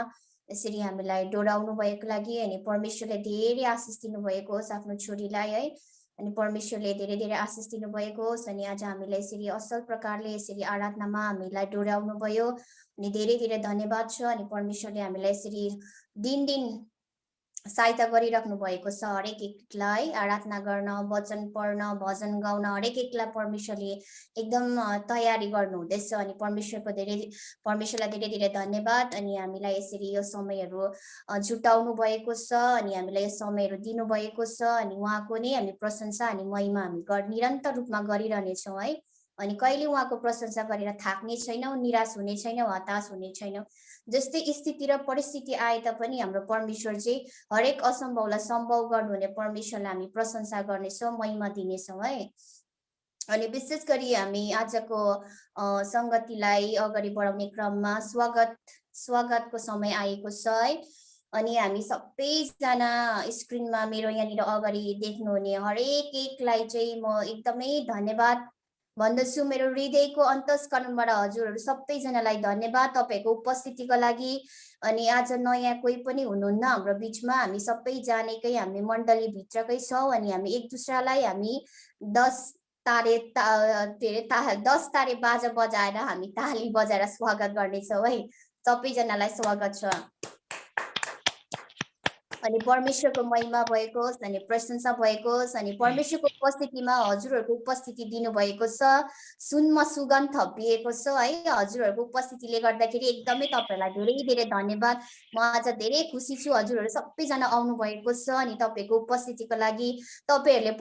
यसरी हामीलाई डोराउनु भएको लागि। अनि परमेश्वरले धेरै आशिष दिनुभएको होस् आफ्नो छोरीलाई है। अनि परमेश्वरले धेरै धेरै आशिष दिनुभएको होस्। अनि आज हामीलाई यसरी असल प्रकारले यसरी आराधनामा हामीलाई डोराउनु भयो अनि धेरै धेरै धन्यवाद छ। अनि परमेश्वरले हामीलाई यसरी दिनदिन सहायता गरिराख्नु भएको छ हरेक एकलाई आराधना गर्न, वचन पढ्न, भजन गाउन हरेक एकलाई परमेश्वरले एकदम तयारी गर्नु हुँदैछ। अनि परमेश्वरलाई धेरै धेरै धन्यवाद। अनि हामीलाई यसरी यो समयहरू जुटाउनु भएको छ अनि हामीलाई यो समयहरू दिनुभएको छ। अनि उहाँको नै हामी प्रशंसा अनि महिमा हामी निरन्तर रूपमा गरिरहनेछौँ है। अनि कहिले उहाँको प्रशंसा गरेर थाक्ने छैनौँ, निराश हुने छैनौँ, हताश हुने छैनौँ। जस्तै स्थिति र परिस्थिति आए तापनि हाम्रो परमेश्वर चाहिँ हरेक असम्भवलाई सम्भव गर्नुहुने परमेश्वरलाई हामी प्रशंसा गर्नेछौँ, महिमा दिनेछौँ है। अनि विशेष गरी हामी आजको संगतिलाई अगाडि बढाउने क्रममा स्वागतको समय आएको छ है। अनि हामी सबैजना स्क्रिनमा मेरो यहाँनिर अगाडि देख्नुहुने हरेक एकलाई चाहिँ म एकदमै धन्यवाद भन्दछु। मेरो हृदयको अन्तस्करणबाट हजुरहरू सबैजनालाई धन्यवाद तपाईको उपस्थितिको लागि। अनि आज नयाँ कोही पनि हुनुहुन्न हाम्रो बिचमा, हामी सबै जानेकै हामी मण्डली भित्रकै छौँ। अनि हामी एक दुसरालाई हामी 10 तारे बाजा बजाएर हामी ताली बजाएर स्वागत गर्नेछौँ है। सबैजनालाई स्वागत छ। अनि परमेश्वरको महिमा भएको होस् अनि प्रशंसा भएको होस्। अनि परमेश्वरको उपस्थितिमा हजुरहरूको उपस्थिति दिनुभएको छ, सुनमा सुगन्ध थपिएको छ है। हजुरहरूको उपस्थितिले गर्दाखेरि एकदमै तपाईहरुलाई धेरै धेरै धन्यवाद। म आज धेरै खुसी छु हजुरहरू सबैजना आउनु भएको छ। अनि तपाईको उपस्थितिको लागि तपाईहरुले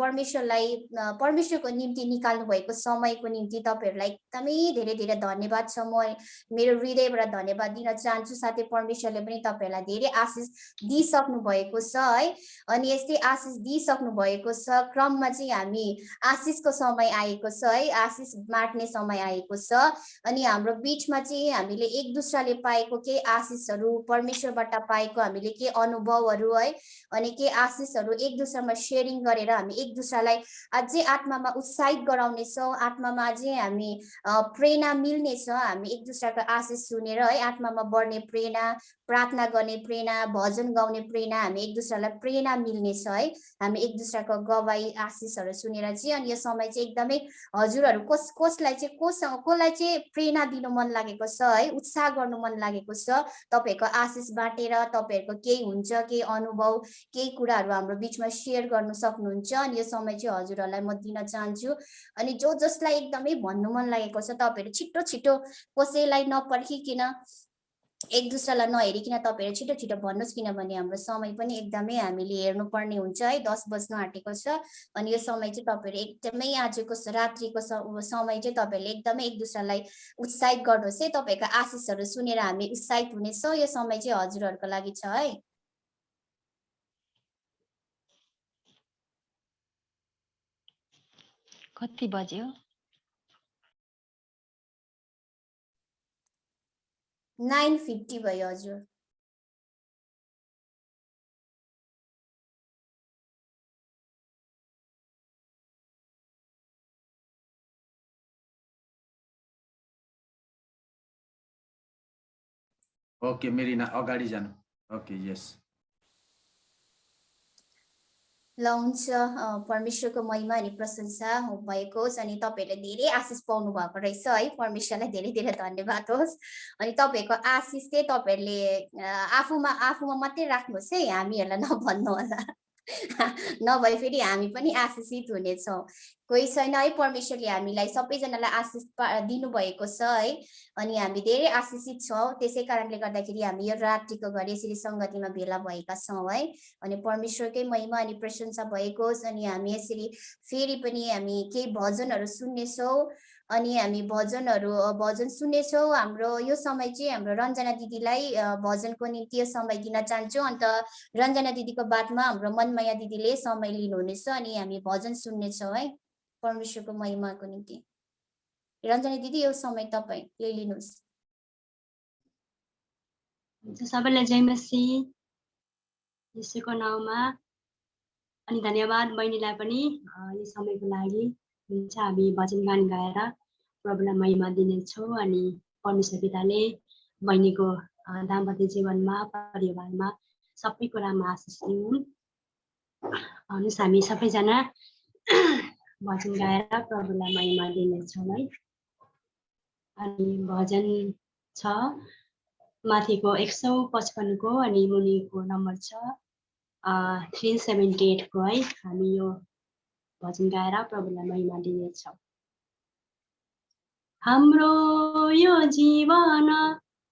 परमेश्वरको निम्ति निकाल्नु भएको समयको निम्ति तपाईहरुलाई एकदमै धेरै धेरै धन्यवाद छ। म मेरो हृदयबाट धन्यवाद दिन चाहन्छु। साथै परमेश्वरले पनि तपाईहरुलाई धेरै आशिष दिइसक्नु भएको छ है। अनि यस्तै आशिष दिइसक्नु भएको छ क्रममा चाहिँ हामी आशिषको समय आएको छ है, आशिष बाँड्ने समय आएको छ। अनि हाम्रो बीचमा चाहिँ हामीले एक दुसराले पाएको के आशिषहरू, परमेश्वरबाट पाएको हामीले के अनुभवहरू है, अनि के आशिषहरू एक दुसरामा शेयरिङ गरेर हामी एक दुसरालाई अझै आत्मामा उत्साहित गराउनेछौँ। आत्मामा अझै हामी प्रेरणा मिल्नेछ। हामी एक दुसराको आशिष सुनेर है, आत्मामा बढ्ने प्रेरणा, प्रार्थना गर्ने प्रेरणा, भजन गाउने प्रेरणा हामी एक दुसरालाई प्रेरणा मिल्नेछ है हामी एक दुसराको गवाई आशिषहरू सुनेर चाहिँ अनि यो समय चाहिँ एकदमै हजुरहरू कसलाई चाहिँ कसलाई चाहिँ प्रेरणा दिनु मन लागेको छ है उत्साह गर्नु मन लागेको छ तपाईहरुको आशिष बाटेर तपाईहरुको केही हुन्छ केही अनुभव केही कुराहरू हाम्रो बीचमा शेयर गर्न सक्नुहुन्छ अनि यो समय चाहिँ हजुरहरूलाई म दिन चाहन्छु अनि जसलाई एकदमै भन्नु मन लागेको छ तपाईहरु छिटो छिटो कसैलाई नपर्खिकिन एक दुसरालाई नहेरिकिन तपाईहरु छिटो छिटो भन्नुस् किनभने हाम्रो समय पनि एकदमै हामीले हेर्नु पर्ने हुन्छ है 10 बज्न आँटेको छ अनि यो समय चाहिँ तपाईहरु एकदमै आजको रात्रिको समय चाहिँ तपाईहरुले एकदमै एक दुसरालाई उत्साहित गर्नुहोस् है तपाईहरुको आशिषहरू सुनेर हामी उत्साहित हुनेछौं यो समय चाहिँ हजुरहरुको लागि छ है कति बज्यो 9:50 भयो हजुर ओके मेरिना अगाडि जानु ओके यस ल हुन्छ परमेश्वरको महिमा अनि प्रशंसा भएको होस् अनि तपाईहरुले धेरै आशिष पाउनु भएको रहेछ है परमेश्वरलाई धेरै धेरै धन्यवाद होस् अनि तपाईहरुको आशिष चाहिँ तपाईहरुले आफूमा मात्रै राख्नुहोस् है हामीहरुलाई नभन्नु होला नभए फेरि हामी पनि आशिषित हुनेछौं कोही छैन है परमेश्वरले हामीलाई सबैजनालाई आशिष दिनु भएको छ है अनि हामी धेरै आशिषित छौं त्यसै कारणले गर्दाखेरि हामी यो रात्रिको घडी यसरी संगतिमा भेला भएका छौं है अनि परमेश्वरकै महिमा अनि प्रशंसा भएको होस् अनि हामी यसरी फेरि पनि हामी केही भजनहरू सुन्नेछौं अनि हामी भजन सुन्नेछौं हाम्रो यो समय चाहिँ हाम्रो रञ्जना दिदीलाई भजनको निम्ति यो समय दिन चाहन्छु अन्त रञ्जना दिदीको बादमा हाम्रो मनमाया दिदीले समय लिनुहुनेछ अनि हामी भजन सुन्नेछौं है परमेश्वरको महिमाको निम्ति रञ्जना दिदी यो समय तपाईं लिनुहोस् सबैलाई जय मसीह येशूको नाममा अनि धन्यवाद बहिनीलाई पनि यो समयको लागि हुन्छ हामी भजन गान गाएर प्रभुलाई महिमा दिनेछौँ अनि परमेश्वर पिताले बहिनीको दाम्पत्य जीवनमा परिवारमा सबै कुरामा आशिष दिउन् अनुसार हामी सबैजना भजन गाएर प्रभुलाई महिमा दिनेछौँ है अनि भजन छ माथिको 155 को अनि मुनिको नम्बर छ 378 को है हामी यो भजन गाएर प्रभुलाई महिमा दिनेछौँ हाम्रो यो जीवन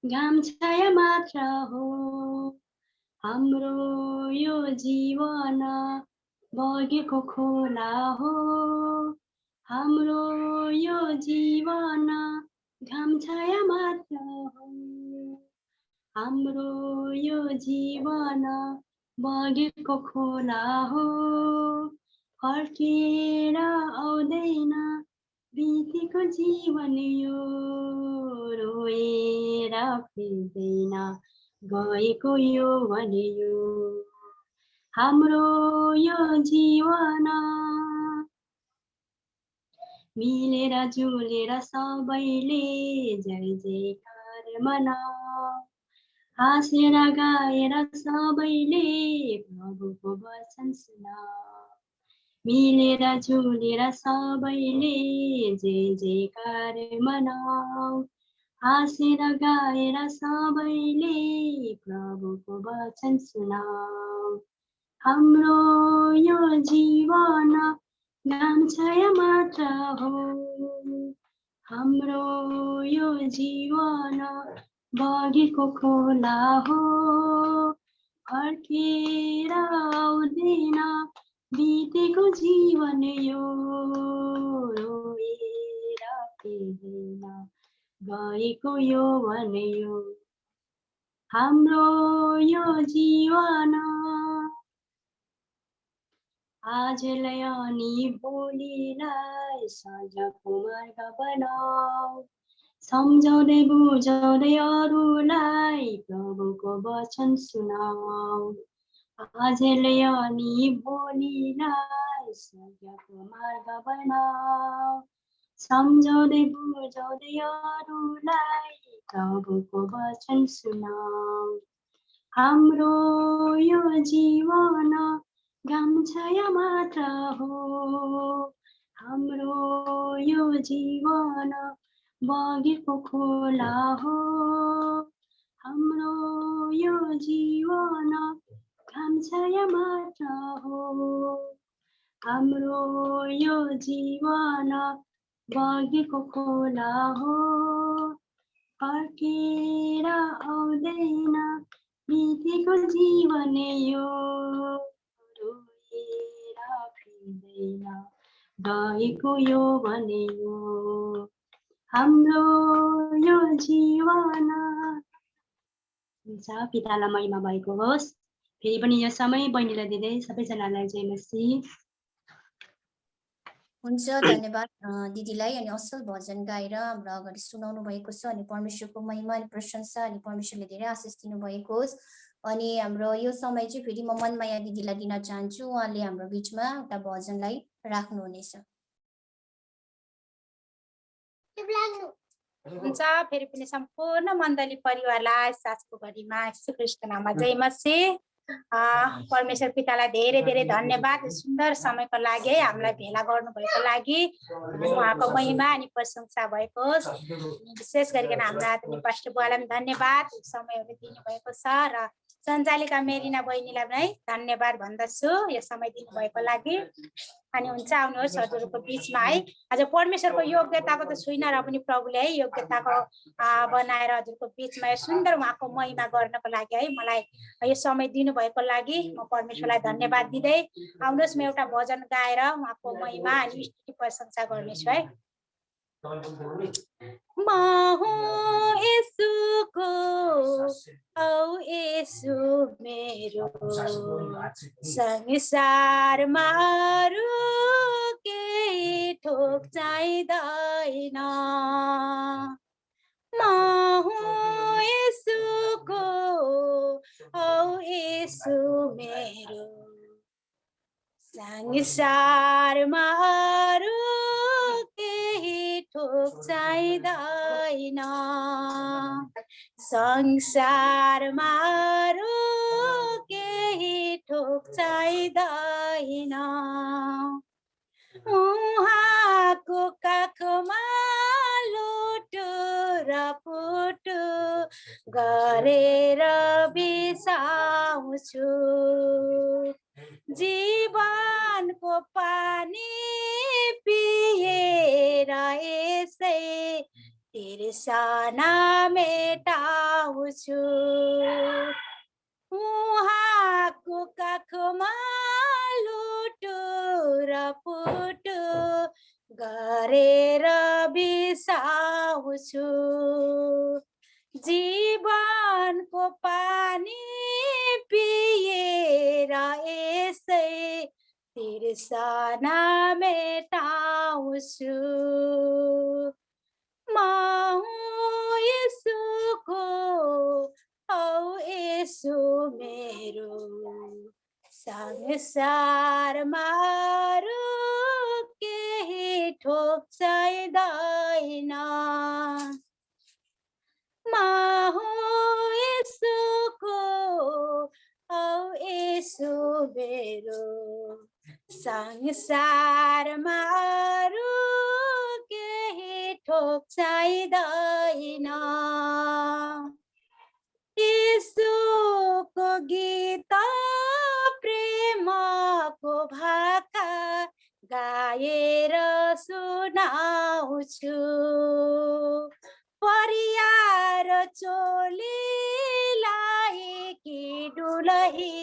घाम छाया मात्र हो हाम्रो यो जीवन बगेको खोला हो हाम्रो यो जीवन घाम छाया मात्र हो हाम्रो यो जीवन बगेको खोला हो फर्केर आउँदैन बितेको जीवन यो रोएर फिर्दैन गएको यो भने यो हाम्रो यो जीवन मिलेर जुलेर सबैले जय जयकार मनाऊ हाँसेर गाएर सबैले प्रभुको वचन सुनाऊ मिलेर जुलेर सबैले जय जयकार मनाऊ हाँसेर गाएर सबैले प्रभुको वचन सुनाऊ हाम्रो यो जीवन घाम छाया मात्र हो हाम्रो यो जीवन बगेको खोला हो फर्केर आउँदैन बितेको जीवन यो रोएर फिर्दैन गएको यो भने यो हाम्रो यो जीवन आजलाई अनि भोलिलाई सजको मार्ग बनाऊ सम्झाउँदै बुझाउँदै अरूलाई प्रभुको वचन सुनाऊ आजलाई अनि भोलिलाई सजको मार्ग बनाऊ सम्झाउँदै बुझाउँदै अरूलाई प्रभुको वचन सुनाऊ हाम्रो यो जीवन घाम छाया मात्र हो, हाम्रो यो जीवन बगेको खोला हो, हाम्रो यो जीवन घाम छाया मात्र हो, हाम्रो यो जीवन बगेको खोला हो, फर्केर आउँदैन बितेको जीवन यो, रोएर फिर्दैन गएको यो भने यो, हाम्रो यो जीवन। हुन्छ, पितालाई महिमा भएको होस्। फेरि पनि यो समय बहिनीलाई दिँदै सबैजनालाई जय मसीह। हुन्छ, धन्यवाद दिदीलाई। अनि असल भजन गाएर हाम्रो अगाडि सुनाउनु भएको छ। अनि परमेश्वरको महिमा अनि प्रशंसा अनि परमेश्वरले धेरै आशिष दिनुभएको होस्। अनि हाम्रो यो समय चाहिँ फेरि म मनमाया दिदीलाई दिन चाहन्छु। उहाँले हाम्रो बिचमा एउटा भजनलाई राख्नुहुनेछ। हुन्छ, फेरि पनि सम्पूर्ण मण्डली परिवारलाई सासको घडीमा यीशु ख्रीष्टको नाममा जय मसीह। परमेश्वर पितालाई धेरै धेरै धन्यवाद सुन्दर समयको लागि, हामीलाई भेला गर्नुभएको लागि उहाँको महिमा अनि प्रशंसा भएको होस्। विशेष गरिकन हाम्रा आदरणीय पास्टर बुवालाई पनि धन्यवाद समयहरू दिनुभएको छ, र सञ्चालिका मेरिना बहिनीलाई पनि धन्यवाद भन्दछु यो समय दिनुभएको लागि। अनि हुन्छ, आउनुहोस् हजुरको बिचमा है। आज परमेश्वरको योग्यताको त छुइनँ र पनि प्रभुले है योग्यताको बनाएर हजुरको बिचमा यो सुन्दर उहाँको महिमा गर्नको लागि है मलाई यो समय दिनुभएको लागि म परमेश्वरलाई धन्यवाद दिँदै आउनुहोस् म एउटा भजन गाएर उहाँको महिमा अनि स्तुति प्रशंसा गर्नेछु है। म हुँ येशूको औ येशू मेरो, संसारमा अरू केही थोक चाहिँदैन। म हुँ येशूको औ येशू मेरो, संसारमा अरू केही थोक चाहिँदैन। संसारमा अरू केही थोक चाहिँदैन। उहाँको काखमा लुटु र पुटु गरेर बिसाउँछु, जीवनको पानी पिएर यसै तिर्सना मेटाउँछु। उहाँको काखमा लुटु र पुटु गरेर बिसाउँछु, जीवनको पानी पिएर यसै तिर्सना मेटाउँछु। म हुँ येशूको औ येशू मेरो, संसारमा अरू केही थोक चाहिँदैन। म हुँ येशूको औ येशू मेरो, संसारमा अरू केही थोक चाहिँदैन। येशूको गीत प्रेमको भाका गाएर सुनाउँछु, परियार चोलीलाई कि दुलही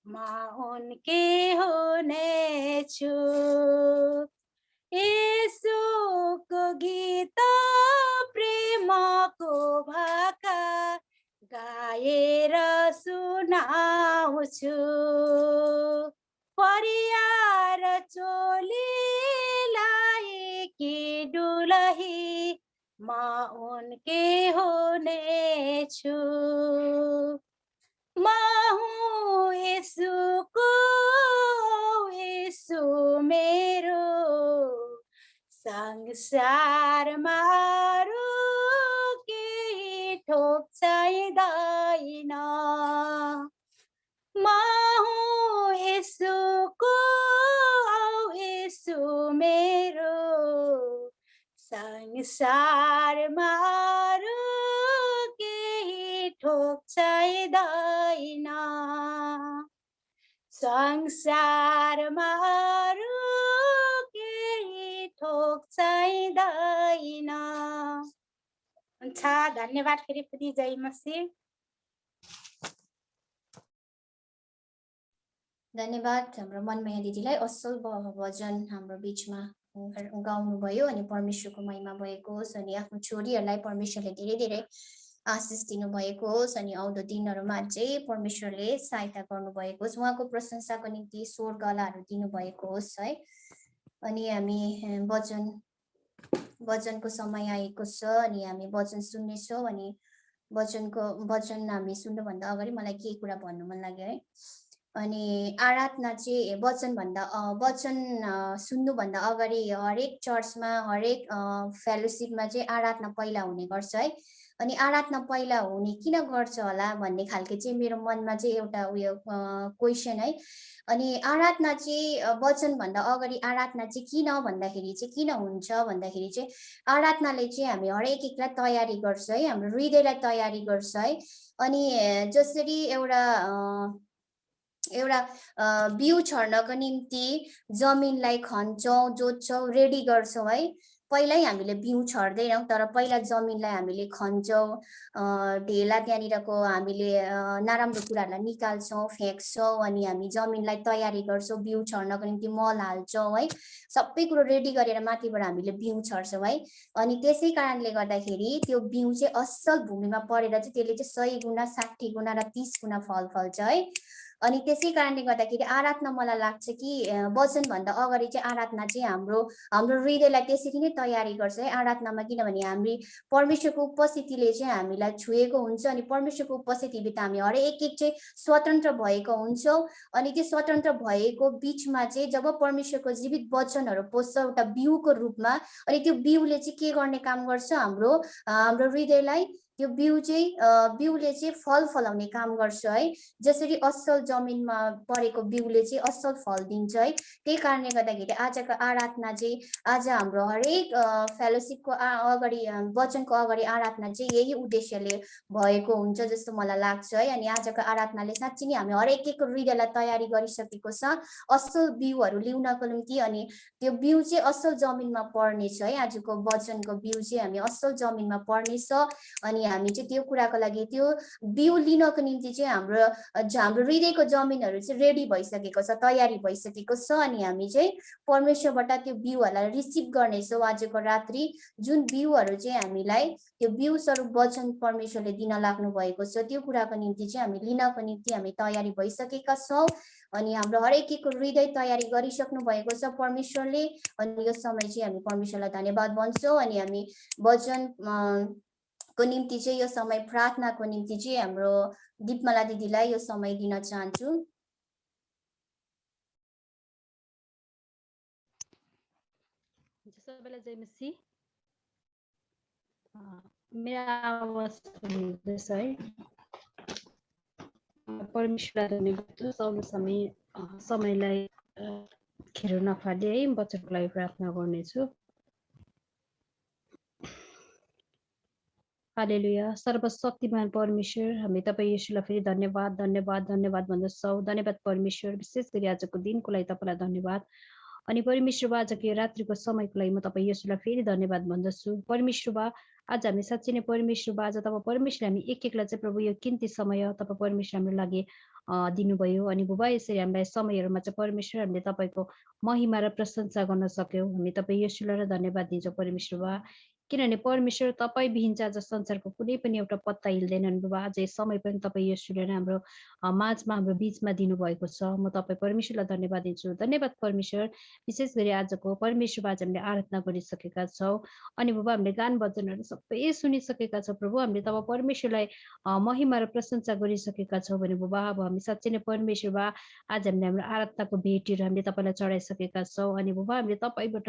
म उनकी हुनेछु। येशूको गीत प्रेमको भाका गाएर सुनाउँछु, परियार चोलीलाई कि दुलही म उनकी हुनेछु। म हुँ येशूको येशू मेरो, संसारमा अरू केही थोक चाहिँदैन। संसारमा अरू केही थोक चाहिँदैन संसारमा अरू केही थोक चाहिँदैन हुन्छ धन्यवाद फेरि पनि जय मसीह धन्यवाद हाम्रो मनमाया दिदीलाई असल भजन हाम्रो बिचमा गाउनु भयो अनि परमेश्वरको महिमा भएको होस् अनि आफ्नो छोरीहरूलाई परमेश्वरले धेरै धेरै आशिष दिनु भएको होस् अनि आउँदो दिनहरूमा चाहिँ परमेश्वरले सहायता गर्नु भएको होस् उहाँको प्रशंसाको निम्ति स्वर गलाहरू दिनु भएको होस् है अनि हामी वचनको समय आएको छ अनि हामी वचन सुन्नेछौँ अनि वचन हामी सुन्नुभन्दा अगाडि मलाई के कुरा भन्नु मन लाग्यो है अनि आराधना चाहिँ वचन सुन्नुभन्दा अगाडि हरेक चर्चमा हरेक फेलोसिपमा चाहिँ आराधना पहिला हुने गर्छ है अनि आराधना पहिला हुने किन गर्छ होला भन्ने खालके चाहिँ मेरो मनमा चाहिँ एउटा उयो क्वेसन है अनि आराधना चाहिँ वचनभन्दा अगाडि आराधना चाहिँ किन भन्दाखेरि चाहिँ किन हुन्छ भन्दाखेरि चाहिँ आराधनाले चाहिँ हामी हरेक एकलाई तयारी गर्छ है हाम्रो हृदयलाई तयारी गर्छ है अनि जसरी एउटा बिउ छर्नको निम्ति जमिनलाई खन्छौँ जोत्छौँ रेडी गर्छौँ है पहिल्यै हामीले बिउ छर्दैनौँ तर पहिला जमिनलाई हामीले खन्छौँ ढेला त्यहाँनिरको हामीले नराम्रो कुराहरूलाई निकाल्छौँ फ्याँक्छौँ अनि हामी जमिनलाई तयारी गर्छौँ बिउ छर्नको निम्ति मल हाल्छौँ है सबै कुरो रेडी गरेर माथिबाट हामीले बिउ छर्छौँ है अनि त्यसै कारणले गर्दाखेरि त्यो बिउ चाहिँ असल भूमिमा परेर चाहिँ त्यसले चाहिँ 100 गुणा 60 गुणा र 30 गुणा फल फल्छ है अनि त्यसै कारणले गर्दाखेरि आराधना मलाई लाग्छ कि वचनभन्दा अगाडि चाहिँ आराधना चाहिँ हाम्रो हृदयलाई त्यसरी नै तयारी गर्छ है आराधनामा किनभने हामी परमेश्वरको उपस्थितिले चाहिँ हामीलाई छुएको हुन्छ अनि परमेश्वरको उपस्थितिभित्र हामी हरेक एक चाहिँ स्वतन्त्र भएको हुन्छौँ अनि त्यो स्वतन्त्र भएको बिचमा चाहिँ जब परमेश्वरको जीवित वचनहरू पस्छ एउटा बिउको रूपमा अनि त्यो बिउले चाहिँ के गर्ने काम गर्छ हाम्रो हृदयलाई त्यो बिउले चाहिँ फल फलाउने काम गर्छ है जसरी असल जमिनमा परेको बिउले चाहिँ असल फल दिन्छ है त्यही कारणले गर्दाखेरि आजको आराधना चाहिँ आज हाम्रो हरेक फेलोसिपको अगाडि वचनको अगाडि आराधना चाहिँ यही उद्देश्यले भएको हुन्छ जस्तो मलाई लाग्छ है अनि आजको आराधनाले साँच्चै नै हामी हरेक एकको हृदयलाई तयारी गरिसकेको छ असल बिउहरू ल्याउनको निम्ति अनि त्यो बिउ चाहिँ असल जमिनमा पर्नेछ है आजको वचनको बिउ चाहिँ हामी असल जमिनमा पर्नेछ अनि हामी चाहिँ त्यो कुराको लागि त्यो बिउ लिनको निम्ति चाहिँ हाम्रो हृदयको जमिनहरू चाहिँ रेडी भइसकेको छ तयारी भइसकेको छ अनि हामी चाहिँ परमेश्वरबाट त्यो बिउहरूलाई रिसिभ गर्नेछौँ आजको रात्रि जुन बिउहरू चाहिँ हामीलाई त्यो बिउ स्वरूप वचन परमेश्वरले दिन लाग्नु भएको छ त्यो कुराको निम्ति चाहिँ हामी लिनको निम्ति हामी तयारी भइसकेका छौँ अनि हाम्रो हरेक एकको हृदय तयारी गरिसक्नु भएको छ परमेश्वरले अनि यो समय चाहिँ हामी परमेश्वरलाई धन्यवाद भन्छौँ अनि हामी वचन को निम्ति चाहिँ यो समय प्रार्थनाको निम्ति चाहिँ हाम्रो दीपमाला दिदीलाई यो समय दिन चाहन्छु सबैलाई जय मसीह मेरो आवाज सुन्नुहुँदैछ है परमेश्वरलाई धन्यवाद समयलाई खेर नफाले है वचनको लागि प्रार्थना गर्नेछु हालेलुया सर्वशक्तिमान परमेश्वर हामी तपाईँ येशूलाई फेरि धन्यवाद धन्यवाद धन्यवाद भन्दछौँ धन्यवाद परमेश्वर विशेष गरी आजको दिनको लागि तपाईँलाई धन्यवाद अनि परमेश्वर आजको यो रात्रिको समयको लागि म तपाईँ येशूलाई फेरि धन्यवाद भन्दछु परमेश्वर आज हामी साँच्चै नै परमेश्वर आज तपाईँ परमेश्वर हामी एक एकलाई चाहिँ प्रभु यो किम्ती समय तपाईँ परमेश्वर हाम्रो लागि दिनुभयो अनि बुबा यसरी हामीलाई समयहरूमा चाहिँ परमेश्वर हामीले तपाईँको महिमा र प्रशंसा गर्न सक्यौँ हामी तपाईँ येशूलाई धन्यवाद दिन्छौँ परमेश्वर किनभने परमेश्वर तपाईँ बिहिन्छ आज संसारको कुनै पनि एउटा पत्ता हिल्दैनन् बुबा आज यो समय पनि तपाईँ येशूले हाम्रो माझमा हाम्रो बीचमा दिनुभएको छ म तपाईँ परमेश्वरलाई धन्यवाद दिन्छु धन्यवाद परमेश्वर विशेष गरी आजको परमेश्वर आज हामीले आराधना गरिसकेका छौँ अनि बुबा हामीले गान भजनहरू सबै सुनिसकेका छौँ प्रभु हामीले तपाईँ परमेश्वरलाई महिमा र प्रशंसा गरिसकेका छौँ भने बुबा अब हामी साँच्चै नै परमेश्वर आज हामीले हाम्रो आराधनाको भेटहरू हामीले तपाईँलाई चढाइसकेका छौँ अनि बुबा हामीले तपाईँबाट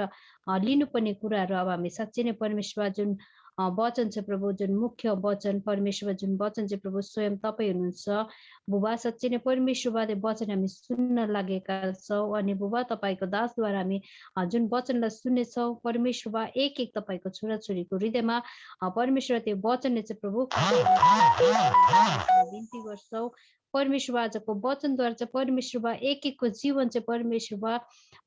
लिनुपर्ने कुराहरू अब हामी साँच्चै नै परमेश्वर जुन वचन छ प्रभु, जुन मुख्य वचन परमेश्वर, जुन वचन चाहिँ प्रभु स्वयं तपाईँ हुनुहुन्छ बुबा। साँच्चै नै परमेश्वरबारे वचन हामी सुन्न लागेका छौँ अनि बुबा तपाईँको दासद्वारा हामी जुन वचनलाई सुन्नेछौँ परमेश्वर एक एक तपाईँको छोराछोरीको हृदयमा परमेश्वर त्यो वचनले चाहिँ प्रभु बिन्ती गर्छौँ परमेश्वर। आजको वचनद्वारा चाहिँ परमेश्वर एक एकको जीवन चाहिँ परमेश्वर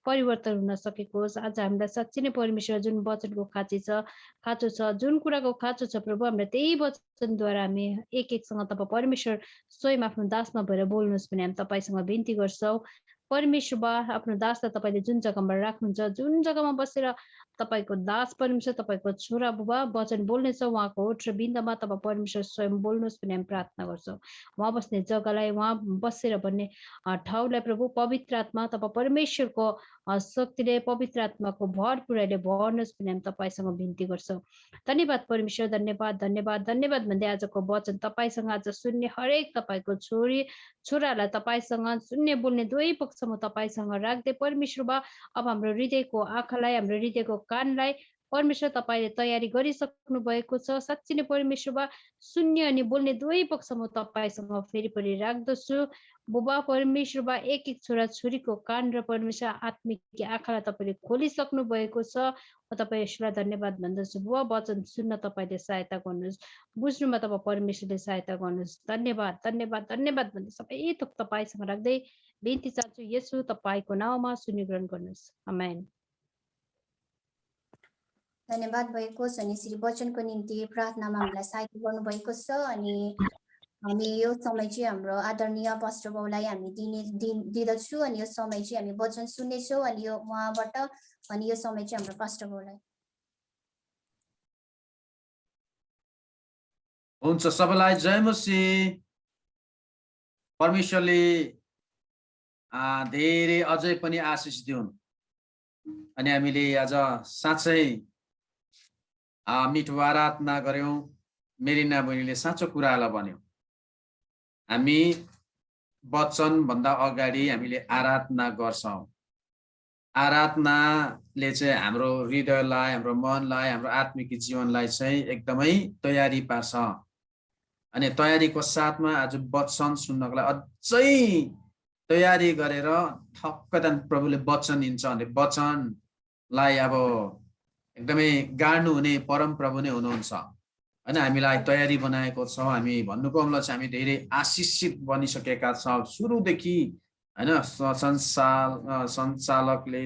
परिवर्तन हुन सकेको होस्। आज हामीलाई साँच्चै नै परमेश्वर जुन वचनको खाँचो छ, जुन कुराको खाँचो छ प्रभु, हामीलाई त्यही वचनद्वारा हामी एक एकसँग तपाईँ परमेश्वर स्वयं आफ्नो दासमा भएर बोल्नुहोस् भने हामी तपाईँसँग बिन्ती गर्छौँ। परमेश्वर आफ्नो दासलाई तपाईँले जुन जग्गामा राख्नुहुन्छ, जुन जग्गामा बसेर तपाईँको दास परमेश्वर तपाईँको छोरा बुबा वचन बोल्नेछ उहाँको होठ र बिन्दमा तपाईँ परमेश्वर स्वयं बोल्नुहोस् भन्ने हामी प्रार्थना गर्छौँ। उहाँ बस्ने जग्गालाई, उहाँ बसेर भन्ने ठाउँलाई प्रभु पवित्र आत्मा तपाईँ परमेश्वरको शक्तिले, पवित्र आत्माको भरपुराले भर्नुहोस् भन्ने हामी तपाईँसँग बिन्ती गर्छौँ। धन्यवाद परमेश्वर, धन्यवाद धन्यवाद धन्यवाद भन्दै आजको वचन तपाईँसँग आज सुन्ने हरेक तपाईँको छोरालाई तपाईँसँग सुन्ने बोल्ने दुवै पक्षमा तपाईँसँग राख्दै परमेश्वर अब हाम्रो हृदयको आँखालाई, हाम्रो हृदयको कानलाई परमेश्वर तपाईँले तयारी गरिसक्नु भएको छ। साँच्चै नै परमेश्वर सुन्ने अनि बोल्ने दुवै पक्षमा तपाईँसँग फेरि पनि राख्दछु बुबा। परमेश्वर एक एक छोरा छोरीको कान र परमेश्वर आत्मिक आँखालाई तपाईँले खोलिसक्नु भएको छ। म तपाईँ यसलाई धन्यवाद भन्दछु बुबा। वचन सुन्न तपाईँले सहायता गर्नुहोस्, बुझ्नुमा तपाईँ परमेश्वरले सहायता गर्नुहोस्। धन्यवाद धन्यवाद धन्यवाद भन्दै सबै थोक तपाईँसँग राख्दै बिन्ती चाहन्छु यसो तपाईँको नाउँमा सुनिग्रहण गर्नुहोस्, आमेन। धन्यवाद भएको छ अनि श्री वचनको निम्ति प्रार्थनामा हामीलाई सहायता गर्नुभएको छ। अनि हामी यो समय चाहिँ हाम्रो आदरणीय पास्टर बाउलाई हामी दिँदछु अनि यो समय चाहिँ हामी वचन सुन्नेछौँ अनि यो उहाँबाट। अनि यो समय चाहिँ हाम्रो पास्टर बाउलाई। हुन्छ, सबैलाई जय मसीह। परमेश्वरले धेरै अझै पनि आशिष दिउन्। अनि हामीले आज साँच्चै मिठो आराधना गर्यौं। मेरिना बहिनीले साँचो कुरालाई भन्यो। हामी वचन भन्दा अगाडि हामीले आराधना गर्छौं। आराधनाले चाहिँ हाम्रो हृदयलाई, हाम्रो मनलाई, हाम्रो आत्मिक जीवनलाई चाहिँ एकदमै तयारी पार्छ। अनि तयारीको साथमा आज वचन सुन्नको लागि अझै तयारी गरेर ठक्कदन प्रभुले वचन दिन्छ भने वचनलाई अब एकदमै गाड्नु हुने परम प्रभु नै हुनुहुन्छ। हैन, हामीलाई तयारी बनाएको छ। हामी भन्नुको मतलब चाहिँ हामी धेरै आशिषित बनिसकेका छौँ सुरुदेखि। हैन, सञ्चालकले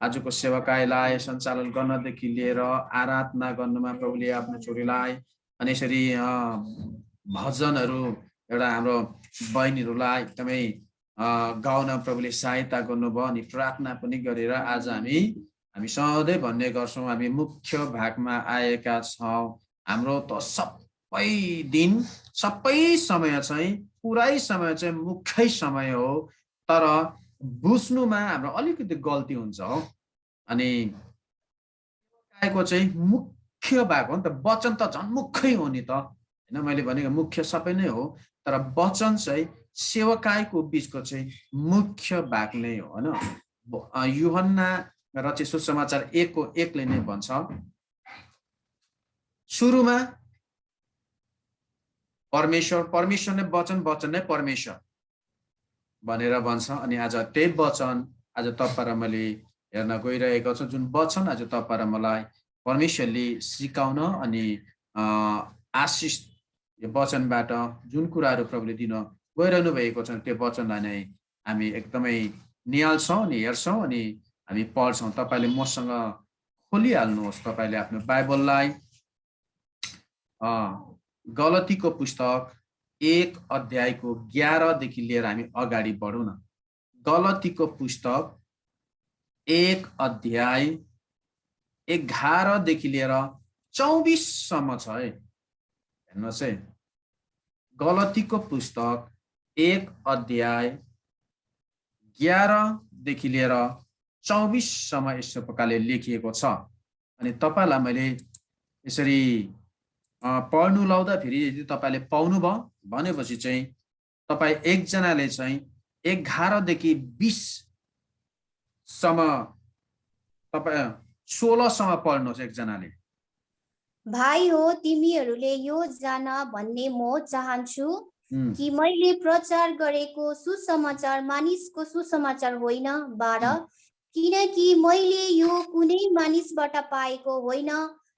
आजको सेवकाईलाई सञ्चालन गर्नदेखि लिएर आराधना गर्नुमा प्रभुले आफ्नो छोरीलाई अनि यसरी भजनहरू एउटा हाम्रो बहिनीहरूलाई एकदमै गाउन प्रभुले सहायता गर्नुभयो। अनि प्रार्थना पनि गरेर आज हामी सधैँ भन्ने गर्छौँ हामी मुख्य भागमा आएका छौँ। हाम्रो त सबै दिन सबै समय चाहिँ पुरै समय चाहिँ मुख्य समय हो, तर बुझ्नुमा हाम्रो अलिकति गल्ती हुन्छ हो। अनि आएको चाहिँ मुख्य भाग हो नि त, वचन त झन् मुख्य हो नि त। हैन, मैले भनेको मुख्य सबै नै हो, तर वचन चाहिँ सेवकाईको बीचको चाहिँ मुख्य भाग नै हो। हैन, यूहन्ना रचित सुसमाचार 1:1ले नै भन्छ, सुरुमा परमेश्वर नै वचन, वचन नै परमेश्वर भनेर भन्छ। अनि आज त्यही वचन आज तपाईँ र मैले हेर्न गइरहेको छु। जुन वचन आज तपाईँ र मलाई परमेश्वरले सिकाउन अनि आशिष यो वचनबाट जुन कुराहरू प्रभुले दिन गइरहनु भएको छ त्यो वचनलाई नै हामी एकदमै निहाल्छौँ अनि हेर्छौँ अनि हामी पढ्छौँ। तपाईँले मसँग खोलिहाल्नुहोस् तपाईँले आफ्नो बाइबललाई गलतीको पुस्तक 1:11 देखि लिएर हामी अगाडि बढौँ न। गलतीको पुस्तक 1:11 देखि लिएर 24 सम्म छ है। हेर्नुहोस् है, गलतीको पुस्तक 1:11 देखि लिएर 24 सम्म यस्तो प्रकारले लेखिएको छ। अनि तपाईलाई मैले यसरी पढ्नु लाउँदा फेरि यदि तपाईले पाउनुभयो भनेपछि चाहिँ तपाई एकजनाले चाहिँ 11 देखि 20 सम्म तपाई 16 सम्म पढ्नुहोस् एकजनाले। भाइ हो तिमीहरूले यो जान भन्ने म चाहन्छु उम्, कि मैले प्रचार गरेको सुसमाचार मानिसको सुसमाचार होइन 12 किनकि मैले यो कुनै मानिसबाट पाएको होइन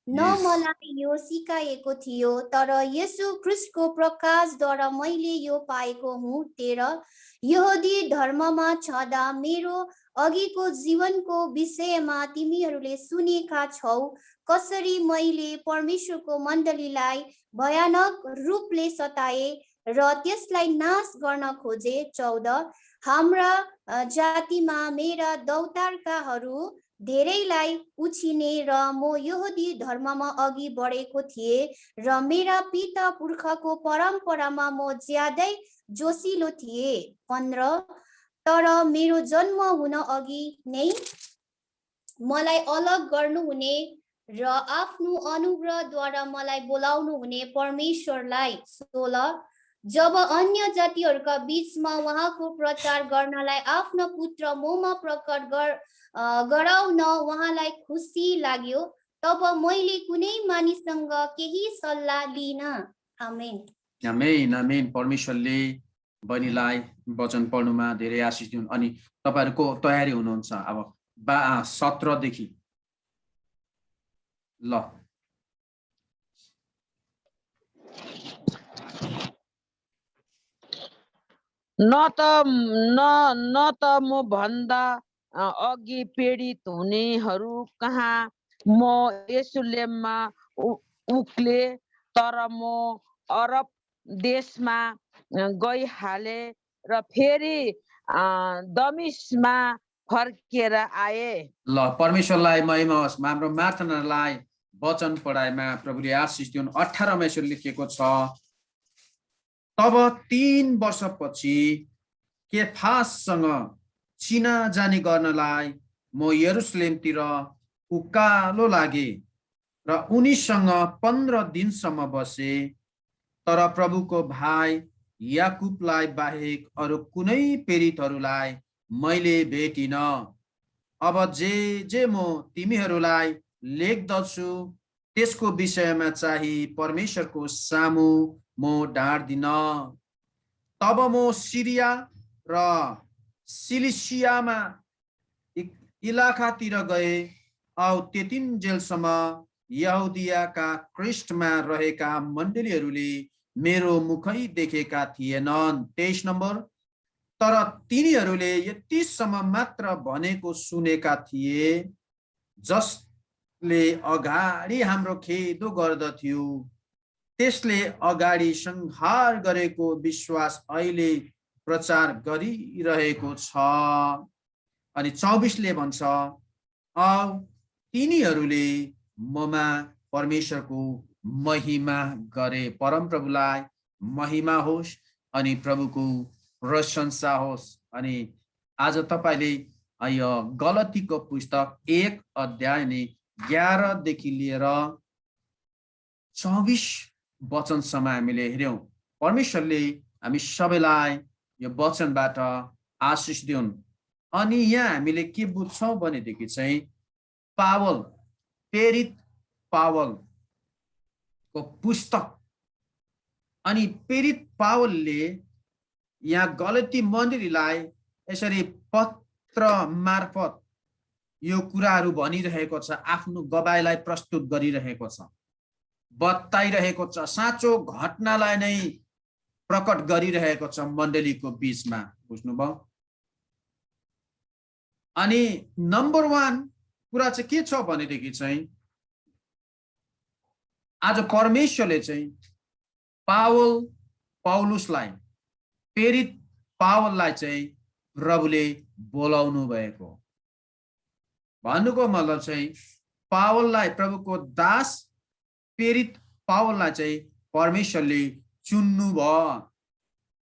न Yes. मलाई यो सिकाएको थियो तर येशू ख्रीष्टको प्रकाशद्वारा मैले यो पाएको हुँ 13 यहुदी धर्ममा छँदा मेरो अघिको जीवनको विषयमा तिमीहरूले सुनेका छौ कसरी मैले परमेश्वरको मण्डलीलाई भयानक रूपले सताए र त्यसलाई नाश गर्न खोजे 14 हाम्रा जातिमा मेरा दौतारकाहरू धेरैलाई उछिने र म यहुदी धर्ममा अघि बढेको थिएँ र मेरा पिता पुर्खाको परम्परामा म ज्यादै जोसिलो थिएँ 15 तर मेरो जन्म हुन अघि नै मलाई अलग गर्नुहुने र आफ्नो अनुग्रहद्वारा मलाई बोलाउनु हुने परमेश्वरलाई 16 जब अन्य जातिहरूका बीचमा उहाँको प्रचार गर्नलाई आफ्नो पुत्र ममा प्रकट गराउन उहाँलाई खुसी लाग्यो तब मैले कुनै मानिससँग केही सल्लाह लिन आमेन आमेन आमेन परमेश्वरले बहिनीलाई वचन पढ्नुमा धेरै आशिष दिउन् अनि तपाईहरुको तयारी हुनुहुन्छ अब 17 देखि ल न त म भन्दा अघि पीडित हुनेहरू कहाँ म यरुशलेममा उक्ले तर म अरब देशमा गइहाले र फेरि दमिश्कमा फर्केर आए ल परमेश्वरलाई महिमा होस् हाम्रो मार्तनालाई वचन पढाइमा प्रभुले आशिष दिउन् 18 मा यसरी लेखेको छ तब 3 वर्षपछि केफाससँग चिनाजानी गर्नलाई म यरुशलेमतिर उकालो लागे र उनीसँग 15 दिनसम्म बसे तर प्रभुको भाइ याकुबलाई बाहेक अरु कुनै प्रेरितहरूलाई मैले भेटिन अब जे म तिमीहरूलाई लेख्दछु त्यसको विषयमा चाहिँ परमेश्वरको सामु म ढाड्दिन तब म सिरिया र सिलिसियामा इलाकातिर गए औ त्यतिन्जेलसम्म यहुदियाका ख्रीष्टमा रहेका मण्डलीहरूले मेरो मुखै देखेका थिएनन् 23 नम्बर तर तिनीहरूले यतिसम्म मात्र भनेको सुनेका थिए जसले अगाडि हाम्रो खेदो गर्दथ्यो त्यसले अगाडि संहार गरेको विश्वास अहिले प्रचार गरिरहेको छ अनि 24 ले भन्छ औ तिनीहरूले ममा परमेश्वरको महिमा गरे परमप्रभुलाई महिमा होस् अनि प्रभुको प्रशंसा होस् अनि आज तपाईले यो गलतीको पुस्तक 1 अध्याय नि 11 देखि लिएर 24 वचनसम्म हामीले हेर्यौं परमेश्वरले हामी सबैलाई यो वचनबाट आशिष दिउन् अनि यहाँ हामीले के बुझ्छौं भनेदेखि चाहिँ पावल प्रेरित पावल को पुस्तक अनि प्रेरित पावलले यहाँ गलती मण्डलीलाई यसरी पत्र मार्फत यो कुराहरू भनिरहेको छ आफ्नो गवाईलाई प्रस्तुत गरिरहेको छ बताइरहेको छ साँचो घटनालाई नै प्रकट गरिरहेको छ मण्डलीको बीचमा बुझ्नुभयो अनि नम्बर 1 कुरा चाहिँ के छ भनेदेखि चाहिँ आज परमेश्वरले चाहिँ पौलुसलाई प्रेरित पावललाई चाहिँ प्रभुले बोलाउनु भएको भन्नुको मतलब चाहिँ पावललाई प्रभुको दास प्रेरित पावललाई चाहिँ परमेश्वरले चुन्नु भयो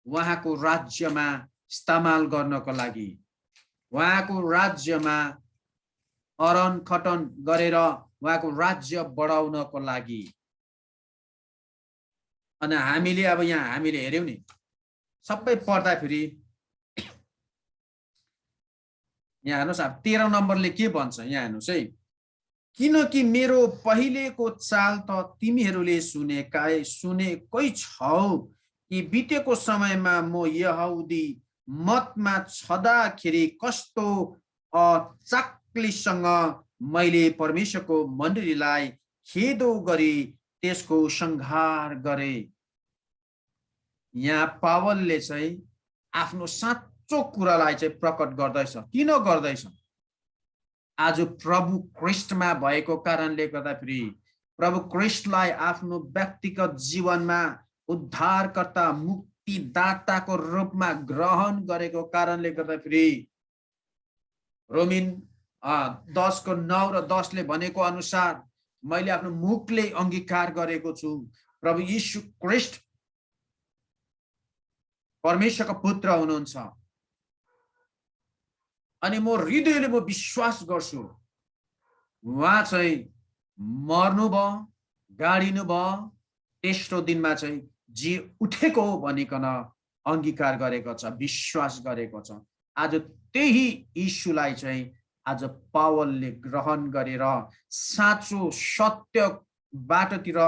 उहाँको राज्यमा इस्तेमाल गर्नको लागि उहाँको राज्यमा अरन खटन गरेर उहाँको राज्य बढाउनको लागि अनि हामीले अब यहाँ हामीले हेर्यौं नि सबै पढ्दा फेरि यहाँ हेर्नुस् अब 13 नम्बरले के भन्छ यहाँ हेर्नुस् है किनकि मेरो पहिलेको चाल त तिमीहरूले सुनेकै छौ कि बितेको समयमा म यहुदी मतमा छँदाखेरि कस्तो चाक्लीसँग मैले परमेश्वरको मण्डलीलाई खेदो गरी त्यसको संहार गरे। यहाँ पावलले चाहिँ आफ्नो साँचो कुरालाई चाहिँ प्रकट गर्दैछ। किन गर्दैछ? आज प्रभु ख्रीष्टमा भएको कारणले गर्दाखेरि, प्रभु ख्रीष्टलाई आफ्नो व्यक्तिगत जीवनमा उद्धारकर्ता मुक्तिदाताको रूपमा ग्रहण गरेको कारणले गर्दाखेरि, रोमिन 10:9 र 10 भनेको अनुसार मैले आफ्नो मुखले अंगीकार गरेको छु प्रभु यीशु ख्रीष्ट परमेश्वरको पुत्र हुनुहुन्छ, अनि म हृदयले म विश्वास गर्छु उहाँ चाहिँ मर्नु भयो, गाडिनु भयो, तेस्रो दिनमा चाहिँ जी उठेको हो भनिकन अंगीकार गरेको छ, विश्वास गरेको छ। आज त्यही यीशुलाई चाहिँ आज पावलले ग्रहण गरेर साँचो सत्य बाटोतिर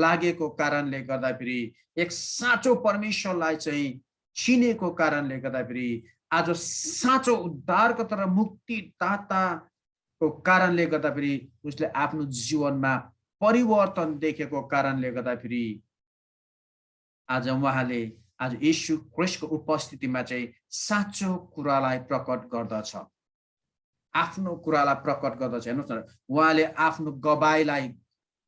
लागेको कारणले गर्दाखेरि, एक साँचो परमेश्वरलाई चाहिँ चिनेको कारणले गर्दाखेरि, आज साँचो उद्धारकर्ता र मुक्तिदाताको कारणले गर्दाखेरि उसले आफ्नो जीवनमा परिवर्तन देखेको कारणले गर्दाखेरि आज उहाँले आज यीशु ख्रीष्टको उपस्थितिमा चाहिँ साँचो कुरालाई प्रकट गर्दछ, आफ्नो कुरालाई प्रकट गर्दछ। हेर्नुहोस् न, उहाँले आफ्नो गवाईलाई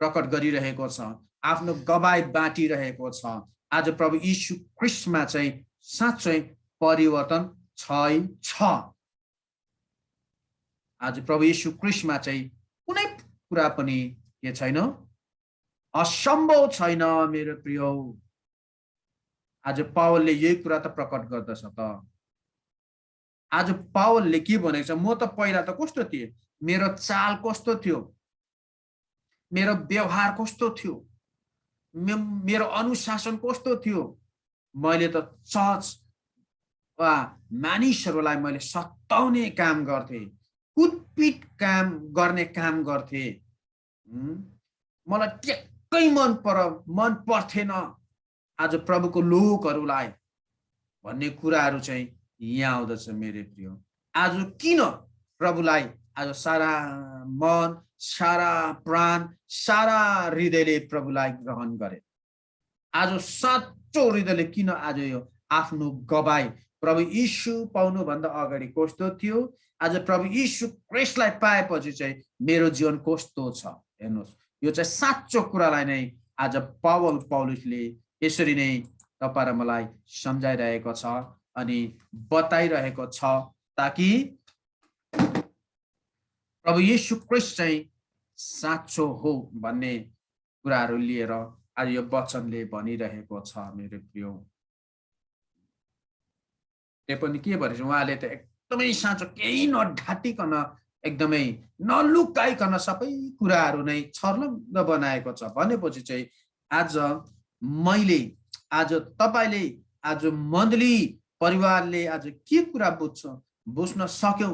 प्रकट गरिरहेको छ, आफ्नो गवाई बाँटिरहेको छ। आज प्रभु यीशु ख्रीष्टमा चाहिँ साँच्चै परिवर्तन छ। आज प्रभु यीशु ख्रीष्टमा चाहिँ कुनै कुरा पनि के छैन, असम्भव छैन मेरो प्रिय। आज पावलले यही कुरा त प्रकट गर्दछ त। आज पावलले के भनेको छ, म त पहिला त कस्तो थिएँ, मेरो चाल कस्तो थियो, मेरो व्यवहार कस्तो थियो, मेरो अनुशासन कस्तो थियो, मैले त चर्च वा मानिसहरूलाई मैले सताउने काम गर्थे, कुटपिट काम गर्ने काम गर्थे, मलाई ट्याक्कै मन पर्थेन आज प्रभुको लोकहरूलाई भन्ने कुराहरू चाहिँ यहाँ आउँदछ मेरो प्रिय। आज किन प्रभुलाई आज सारा मन, सारा प्राण, सारा हृदयले प्रभुलाई ग्रहण गरे? आज साँचो हृदयले किन आज यो आफ्नो गवाई प्रभु यीशु पाउनु भन्दा अगाडि कस्तो थियो, आज प्रभु यीशु ख्रीष्टलाई पाएपछि चाहिँ मेरो जीवन कस्तो छ? हेर्नुहोस्, यो चाहिँ साँचो कुरालाई नै आज पौलुसले यसरी नै तपाईँ र मलाई सम्झाइरहेको छ अनि बताइरहेको छ, ताकि प्रभु यीशु ख्रीष्ट चाहिँ साँचो हो भन्ने कुराहरू लिएर आज यो वचनले भनिरहेको छ मेरो प्रिय। त्यो पनि के भनेछ, उहाँले त एकदमै साँचो, केही नढाटिकन, एकदमै नलुकाइकन सबै कुराहरू नै छर्लङ्ग बनाएको छ भनेपछि चाहिँ आज मैले, आज तपाईले, आज मण्डली परिवारले आज के कुरा बुझ्न सक्यौं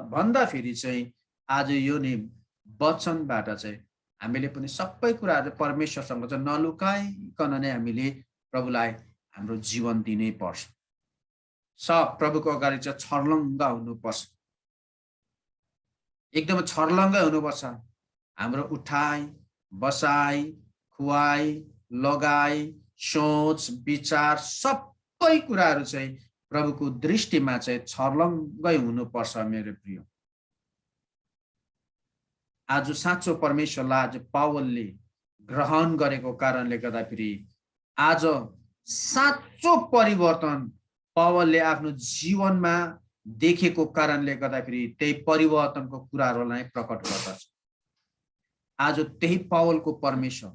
भन्दाखेरि चाहिँ आज यो नै वचनबाट चाहिँ हामीले पनि सबै कुराहरू परमेश्वरसँग चाहिँ नलुकाइकन नै हामीले प्रभुलाई हाम्रो जीवन दिनै पर्छ। सब प्रभुको अगाडि चाहिँ छर्लङ्ग हुनुपर्छ, एकदम छर्लङ्गै हुनुपर्छ। हाम्रो उठाइ, बसाइ, खुवाइ, लगाइ, सोच, विचार सबै कुराहरू चाहिँ प्रभुको दृष्टिमा चाहिँ छर्लङ्गै हुनुपर्छ मेरो प्रिय। आज साँचो परमेश्वरलाई आज पावलले ग्रहण गरेको कारणले गर्दाखेरि आज साँचो परिवर्तन पावलले आफ्नो जीवनमा देखेको कारणले गर्दाखेरि त्यही परिवर्तनको कुराहरूलाई प्रकट गर्दछ। आज त्यही पावलको परमेश्वर,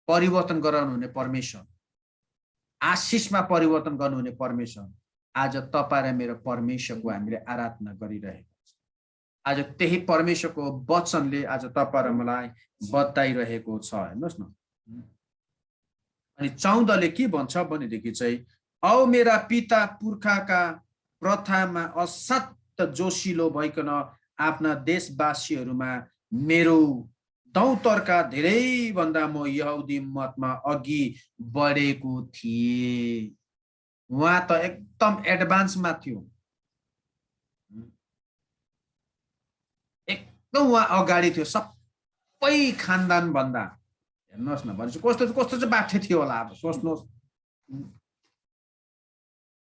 परिवर्तन गराउनुहुने परमेश्वर, आशिषमा परिवर्तन गर्नुहुने परमेश्वर आज तपाईँ र मेरो परमेश्वरको हामीले आराधना गरिरहेको छ। आज त्यही परमेश्वरको वचनले आज तपाईँ र मलाई बताइरहेको छ। हेर्नुहोस् न, अनि 14ले के भन्छ भनेदेखि चाहिँ, औ मेरा पिता पुर्खाका प्रथामा असत्य जोसिलो भइकन आफ्ना देशवासीहरूमा मेरो दौतरका धेरै भन्दा म यहुदी मतमा अघि बढेको थिएँ। उहाँ त एकदम एडभान्समा थियो, एकदम उहाँ अगाडि थियो सबै खानदान भन्दा। हेर्नुहोस् न, भनेपछि कस्तो कस्तो चाहिँ बाठे थियो होला। अब सोच्नुहोस्,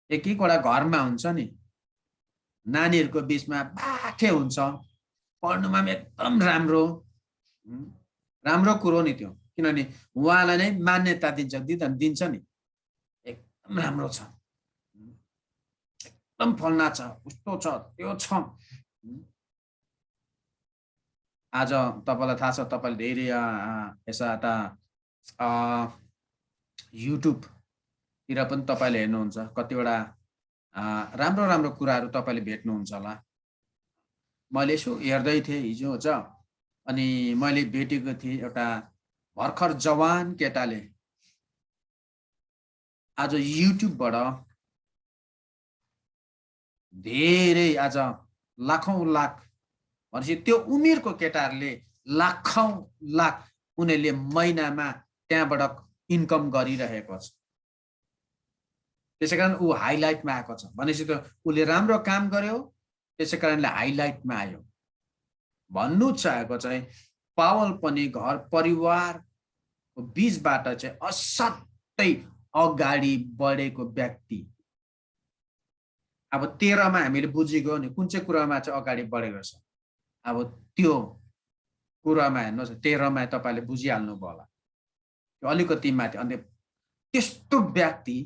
एक एकवटा घरमा हुन्छ नि, नानीहरूको बिचमा बाठे हुन्छ, पढ्नुमा पनि एकदम राम्रो राम्रो कुरो नि त्यो, किनभने उहाँलाई नै मान्यता दिन्छ नि, एकदम राम्रो छ, एकदम फल्ना छ, उस्तो छ, त्यो छ। आज तपाईँलाई थाहा छ, तपाईँले धेरै यता युट्युबतिर पनि तपाईँले हेर्नुहुन्छ, कतिवटा राम्रो राम्रो कुराहरू तपाईँले भेट्नुहुन्छ होला। मैले यसो हेर्दै थिएँ हिजो छ, अनि मैले भेटेको थिएँ एउटा भर्खर जवान केटाले आज युट्युबबाट धेरै आज लाखौं लाख, भनेपछि त्यो उमेरको केटाहरूले लाखौं लाख उनीहरूले महिनामा त्यहाँबाट इन्कम गरिरहेको छ। त्यसैकारण ऊ हाइलाइटमा आएको छ, भनेपछि त उसले राम्रो काम गर्यो, त्यसै कारणले हाइलाइटमा आयो। भन्नु चाहेको चाहिँ पावल पनि घर परिवारको बीचबाट चाहिँ असाध्यै अगाडि बढेको व्यक्ति। अब 13 मा हामीले बुझेको नि कुन चाहिँ कुरामा चाहिँ अगाडि बढेको छ। अब त्यो कुरामा हेर्नुहोस्, 13 मा तपाईँले बुझिहाल्नु भयो होला, अलिकति माथि। अनि त्यस्तो व्यक्ति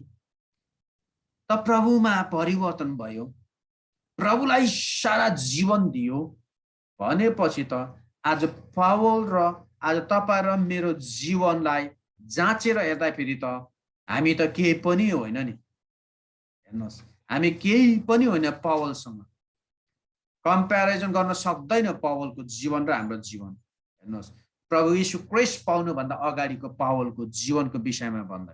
त प्रभुमा परिवर्तन भयो, प्रभुलाई सारा जीवन दियो भनेपछि त आज पावल र आज तपाईँ र मेरो जीवनलाई जाँचेर हेर्दाखेरि त हामी त केही पनि होइन नि। हेर्नुहोस्, हामी केही पनि होइन पावलसँग। कम्प्यारिजन गर्न सक्दैन पावलको जीवन र हाम्रो जीवन। हेर्नुहोस्, प्रभु यीशु क्रिस्ट पाउनुभन्दा अगाडिको पावलको जीवनको विषयमा भन्दा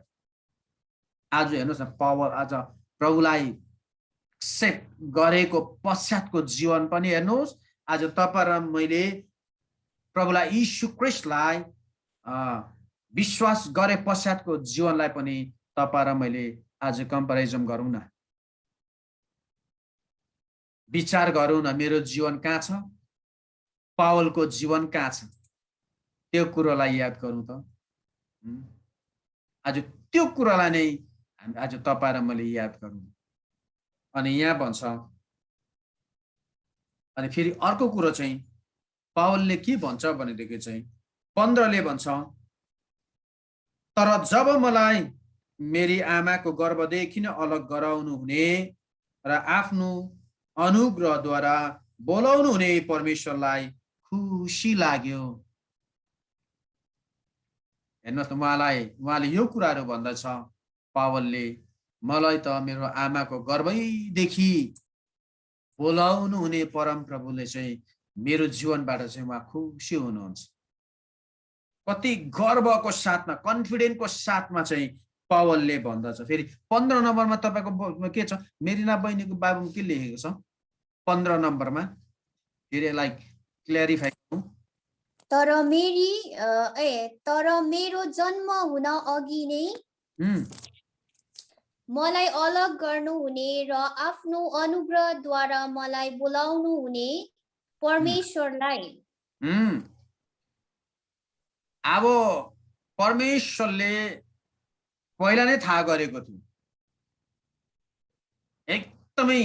आज हेर्नुहोस् न, पावल आज प्रभुलाई एक्सेप्ट गरेको पश्चातको जीवन पनि हेर्नुहोस्। आज तपाईँ र मैले प्रभुलाई यीशु क्रिस्टलाई विश्वास गरे पश्चातको जीवनलाई पनि तपाईँ र मैले आज कम्पेरिजन गरौँ न, विचार गरौँ न। मेरो जीवन कहाँ छ, पावलको जीवन कहाँ छ, त्यो कुरोलाई याद गरौँ त। आज त्यो कुरालाई नै आज तपाईँ र मैले याद गरौँ। अनि यहाँ भन्छ, अनि फेरि अर्को कुरो चाहिँ पावलले के भन्छ भनेदेखि चाहिँ 15 ले भन्छ, तर जब मलाई मेरी आमाको गर्भदेखि नै अलग गराउनु हुने र आफ्नो अनुग्रहद्वारा बोलाउनु हुने परमेश्वरलाई खुसी लाग्यो। हेर्नुहोस् न, उहाँले यो कुराहरू भन्दछ पावलले, मलाई त मेरो आमाको गर्भैदेखि बोलाउनु हुने परम प्रभुले चाहिँ मेरो जीवनबाट चाहिँ उहाँ खुसी हुनुहुन्छ। कति गर्वको साथमा, कन्फिडेन्टको साथमा चाहिँ पावलले भन्दछ। फेरि 15 नम्बरमा तपाईँको के छ, मेरिना बहिनीको बाइबलमा के लेखेको छ 15 नम्बरमा, फेरि यसलाई क्ल्यारिफाई गरौँ। तर मेरो जन्म हुन अघि नै मलाई अलग गर्नुहुने र आफ्नो अनुग्रहद्वारा मलाई बोलाउनु हुने परमेश्वरलाई। अब परमेश्वरले पहिला नै थाहा गरेको थियो, एकदमै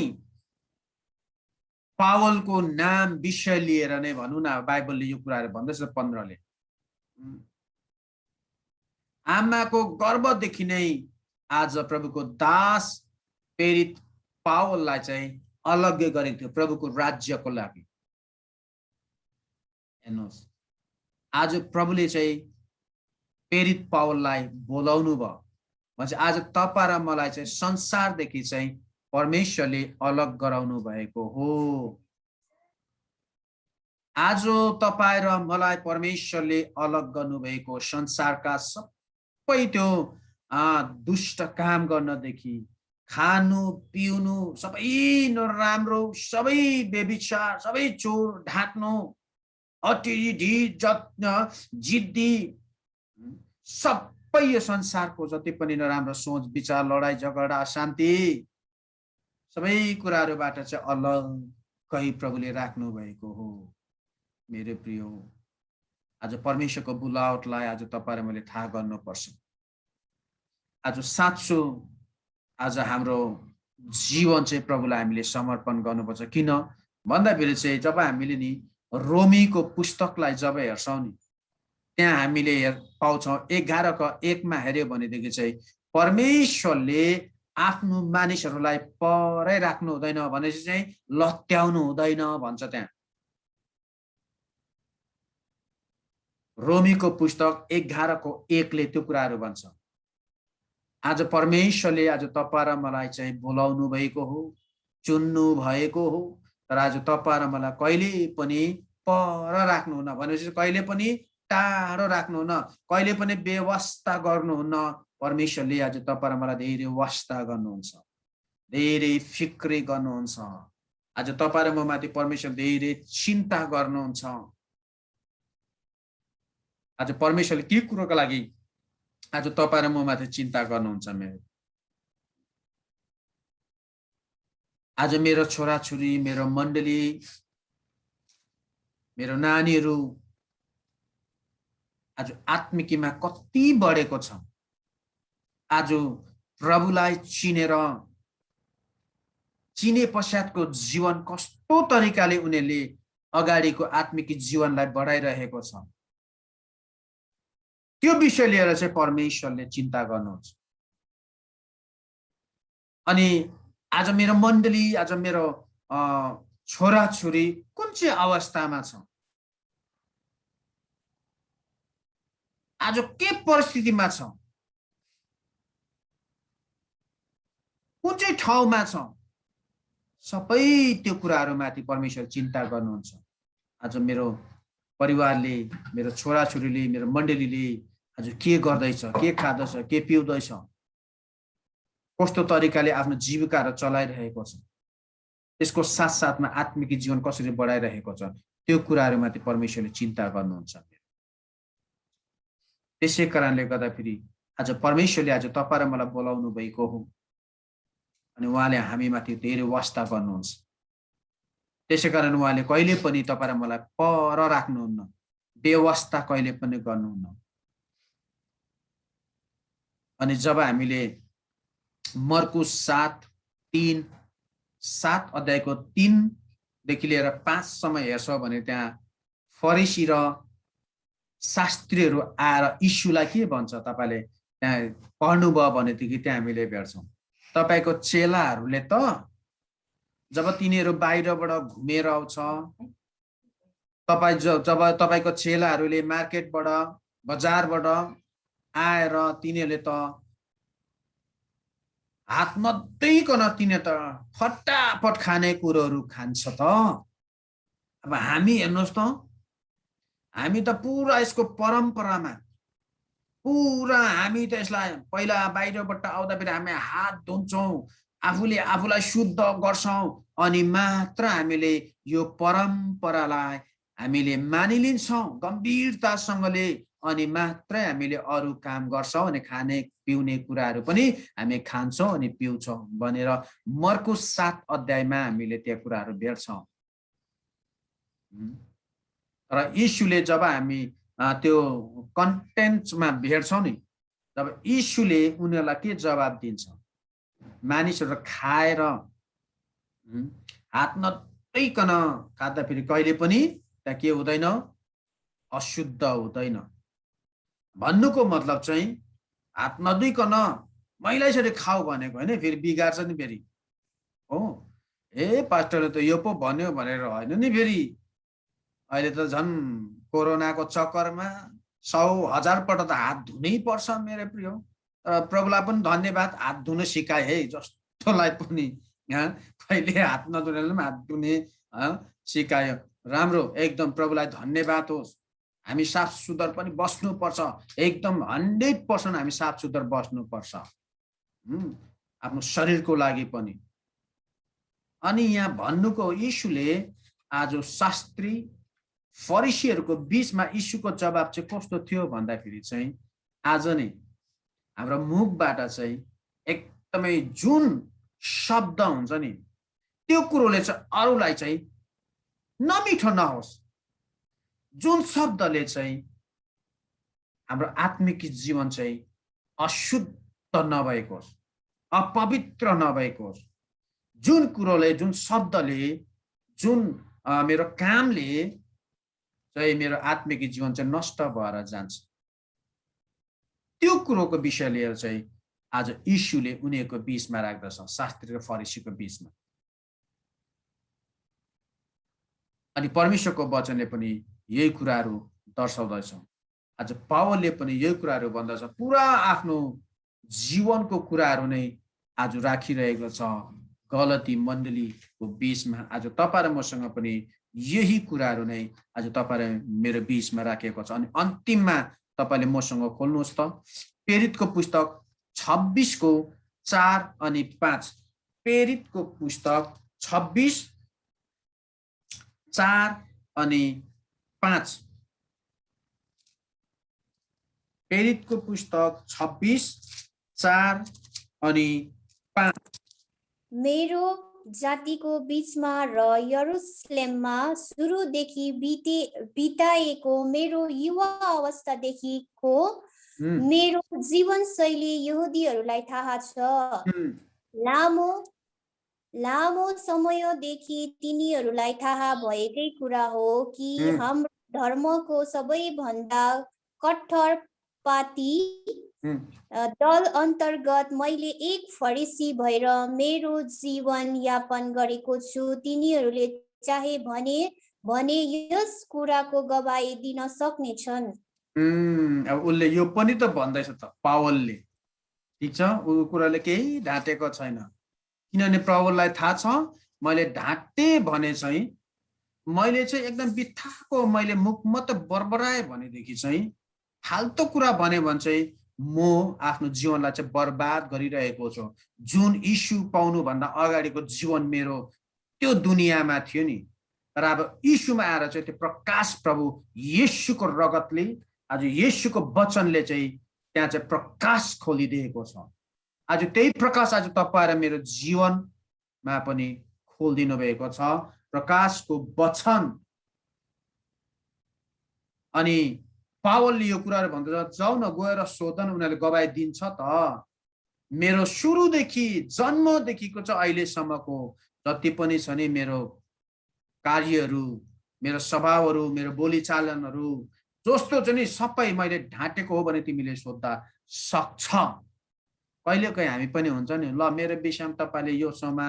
पावलको नाम विषय लिएर नै भनौँ न, बाइबलले यो कुराहरू भन्दैछ 15 ले। आमाको गर्भदेखि नै आज प्रभुको दास प्रेरित पावललाई चाहिँ अलग्गै गरेको थियो प्रभुको राज्यको लागि। हेर्नुहोस्, आज प्रभुले चाहिँ प्रेरित पावललाई बोलाउनु भयो भनेपछि आज तपाईँ र मलाई चाहिँ संसारदेखि चाहिँ परमेश्वरले अलग गराउनु भएको हो। आज तपाईँ र मलाई परमेश्वरले अलग गर्नुभएको संसारका सबै त्यो दुष्ट काम गर्नदेखि, खानु पिउनु सबै नराम्रो, सबै व्यभिचार, सबै चोर ढाँट्नु, अतिथि जिद्दी सबै यो संसारको जति पनि नराम्रो सोच विचार लडाई झगडा अशान्ति सबै कुराहरूबाट चाहिँ अलग्गै प्रभुले राख्नु भएको हो। मेरो प्रिय, आज परमेश्वरको बुलावटलाई आज तपाईँ र मैले थाहा गर्नुपर्छ। आज साँचो आज हाम्रो जीवन चाहिँ प्रभुलाई हामीले समर्पण गर्नुपर्छ। किन भन्दाखेरि चाहिँ जब हामीले नि रोमीको पुस्तकलाई जब हेर्छौँ नि, त्यहाँ हामीले पाउँछौँ 11:1 हेऱ्यो भनेदेखि चाहिँ परमेश्वरले आफ्नो मानिसहरूलाई परै राख्नु हुँदैन भनेपछि चाहिँ लत्याउनु हुँदैन भन्छ। त्यहाँ रोमीको पुस्तक 11:1 त्यो कुराहरू भन्छ। आज परमेश्वरले आज तपाईँ र मलाई चाहिँ बोलाउनु भएको हो, चुन्नु भएको हो, तर आज तपाईँ र मलाई कहिले पनि पर राख्नुहुन्न भनेपछि कहिले पनि टाढो राख्नुहुन्न, कहिले पनि व्यवस्था गर्नुहुन्न। परमेश्वरले आज तपाईँ र मलाई धेरै वास्ता गर्नुहुन्छ, धेरै फिक्री गर्नुहुन्छ। आज तपाईँ र म माथि परमेश्वर धेरै चिन्ता गर्नुहुन्छ। आज परमेश्वरले के कुरोको लागि आज तपाईँ र म माथि चिन्ता गर्नुहुन्छ? आज मेरो छोराछोरी, मेरो मण्डली, मेरो नानीहरू आज आत्मिकीमा कति बढेको छ। आज प्रभुलाई चिने पश्चातको जीवन कस्तो तरिकाले उनीहरूले अगाडिको आत्मिकी जीवनलाई बढाइरहेको छ, त्यो विषय लिएर चाहिँ परमेश्वरले चिन्ता गर्नुहुन्छ। अनि आज मेरो मण्डली, आज मेरो छोराछोरी कुन चाहिँ अवस्थामा छ, आज के परिस्थितिमा छ, कुन चाहिँ ठाउँमा छ, सबै त्यो कुराहरूमाथि परमेश्वर चिन्ता गर्नुहुन्छ। आज मेरो परिवारले, मेरो छोराछोरीले, मेरो मण्डलीले आज के गर्दैछ, के खाँदैछ, के पिउँदैछ, कस्तो तरिकाले आफ्नो जीविकाहरू चलाइरहेको छ, त्यसको साथसाथमा आत्मिक जीवन कसरी बढाइरहेको छ, त्यो कुराहरूमाथि परमेश्वरले चिन्ता गर्नुहुन्छ। त्यसै कारणले गर्दाखेरि आज परमेश्वरले आज तपाईँ र मलाई बोलाउनु भएको हो अनि उहाँले हामीमाथि धेरै वास्ता गर्नुहुन्छ। त्यसै कारण उहाँले कहिले पनि तपाईँ र मलाई पर राख्नुहुन्न, व्यवस्था कहिले पनि गर्नुहुन्न। अनि जब हामीले मर्कुस 7 अध्यायको 3 देखि लिएर 5 सम्म हेर्छौँ भने त्यहाँ फरिसी र शास्त्रीहरू आएर यीशुलाई के भन्छ, तपाईले त्यहाँ पढ्नुभयो भनेदेखि त्यहाँ हामीले भेट्छौँ। तपाईको चेलाहरूले त जब तिनीहरू बाहिरबाट घुमेर आउँछ, जब तपाईको चेलाहरूले मार्केटबाट बजारबाट आएर तिनीहरूले त हात नधोइकन तिनीहरू त फटाफट खाने कुरोहरू खान्छ त। अब हामी हेर्नुहोस् त, हामी त पुरा यसको परम्परामा पुरा हामी त यसलाई पहिला बाहिरबाट आउँदाखेरि हामी हात धुन्छौँ, आफूलाई शुद्ध गर्छौँ, अनि मात्र हामीले यो परम्परालाई हामीले मानिलिन्छौँ गम्भीरतासँगले, अनि मात्रै हामीले अरू काम गर्छौँ अनि खाने पिउने कुराहरू पनि हामी खान्छौँ अनि पिउँछौँ भनेर मर्कुस 7 अध्यायमा हामीले त्यो कुराहरू भेट्छौँ। र यीशुले जब हामी त्यो कन्टेन्टमा भेट्छौँ नि, जब यीशुले उनीहरूलाई के जवाब दिन्छ, मानिसहरू खाएर हात नधोइकन खाँदाखेरि कहिले पनि त्यहाँ के हुँदैन, अशुद्ध हुँदैन। भन्नुको मतलब चाहिँ हात नधोइकन मैला यसरी खाऊ भनेको होइन, फेरि बिगार्छ नि फेरि। हो पास्टरले त यो पो भन्यो भनेर होइन नि, फेरि अहिले त झन् कोरोनाको चक्करमा 100,000 पल्ट त हात धुनै पर्छ मेरो प्रिय। प्रभुलाई पनि धन्यवाद, हात धुन सिकाए है, जस्तोलाई पनि पहिले हात नधुनेले पनि हात धुने सिकायो। राम्रो, एकदम प्रभुलाई धन्यवाद होस्। हामी साफ सुग्घर पनि बस्नुपर्छ, एकदम 100% हामी साफ सुग्घर बस्नुपर्छ आफ्नो शरीरको लागि पनि। अनि यहाँ भन्नुको यीशुले आज शास्त्री फरिसीहरूको बीचमा यीशुको जवाब चाहिँ कस्तो थियो भन्दाखेरि चाहिँ आज नै हाम्रो मुखबाट चाहिँ एकदमै जुन शब्द हुन्छ नि त्यो कुरोले चाहिँ अरूलाई चाहिँ नमिठो नहोस्, जुन शब्दले चाहिँ हाम्रो आत्मिक जीवन चाहिँ अशुद्ध नभएको होस्, अपवित्र नभएको होस्, जुन कुरोले, जुन शब्दले, जुन मेरो कामले चाहिँ मेरो आत्मिक जीवन चाहिँ नष्ट भएर जान्छ, त्यो कुरोको विषय लिएर चाहिँ आज यीशुले उनीहरूको बीचमा राख्दछ, शास्त्री र फरिसीको बीचमा। अनि परमेश्वरको वचनले पनि यही कुराहरू दर्शाउँदछ। आज पावलले पनि यही कुराहरू भन्दछ, पुरा आफ्नो जीवनको कुराहरू नै आज राखिरहेको छ गलती मण्डलीको बीचमा। आज तपाईँ र मसँग पनि यही कुराहरू नै आज तपाईँ र मेरो बीचमा राखेको छ। अनि अन्तिममा तपाईँले मसँग खोल्नुहोस् त प्रेरितको पुस्तक 26 को 4 अनि 5। प्रेरितको पुस्तक 26 4 अनि 5। प्रेरितको पुस्तक 26 4 अनि 5। मेरो जातिको बीचमा र यरुसलेममा सुरुदेखि बिताएको मेरो युवा अवस्थादेखिको मेरो जीवनशैली यहुदीहरूलाई थाहा छ। लामो समयदेखि तिनीहरूलाई थाहा भएकै कुरा हो कि हाम्रो धर्मको सबैभन्दा कट्टरपाती दल अन्तर्गत मैले एक फरिसी भएर मेरो जीवन यापन गरेको छु। तिनीहरूले चाहे भने यस कुराको गवाही दिन सक्नेछन्। अब उसले यो पनि त भन्दैछ त पावलले, ठिक छ, उ कुराले केही ढाँटेको छैन, किनभने पावललाई थाहा छ मैले ढाँटे भने चाहिँ मैले चाहिँ एकदम बित्थाको मैले मुख मात्र बरबराए भनेदेखि चाहिँ फाल्तु कुरा भने चाहिँ म आफ्नो जीवनलाई चाहिँ बर्बाद गरिरहेको छु। जुन यीशु पाउनुभन्दा अगाडिको जीवन मेरो त्यो दुनियाँमा थियो नि, तर अब यीशुमा आएर चाहिँ त्यो प्रकाश प्रभु येशूको रगतले, आज येशूको वचनले चाहिँ त्यहाँ चाहिँ प्रकाश खोलिदिएको छ। आज त्यही प्रकाश आज तपाईँ र मेरो जीवनमा पनि खोलिदिनु भएको छ, प्रकाशको वचन। अनि पावलले यो कुराहरू भन्दछ, जाऊ न गएर सोधन, उनीहरूले गवाही दिन्छ त। मेरो सुरुदेखि जन्मदेखिको चाहिँ अहिलेसम्मको जति पनि छ नि मेरो कार्यहरू, मेरो स्वभावहरू, मेरो बोलीचालनहरू जस्तो चाहिँ नि सबै मैले ढाँटेको हो भने तिमीले सोध्दा सक्छ। कहिलेकाहीँ हामी पनि हुन्छ नि, ल मेरो विषयमा तपाईँले यो सोमा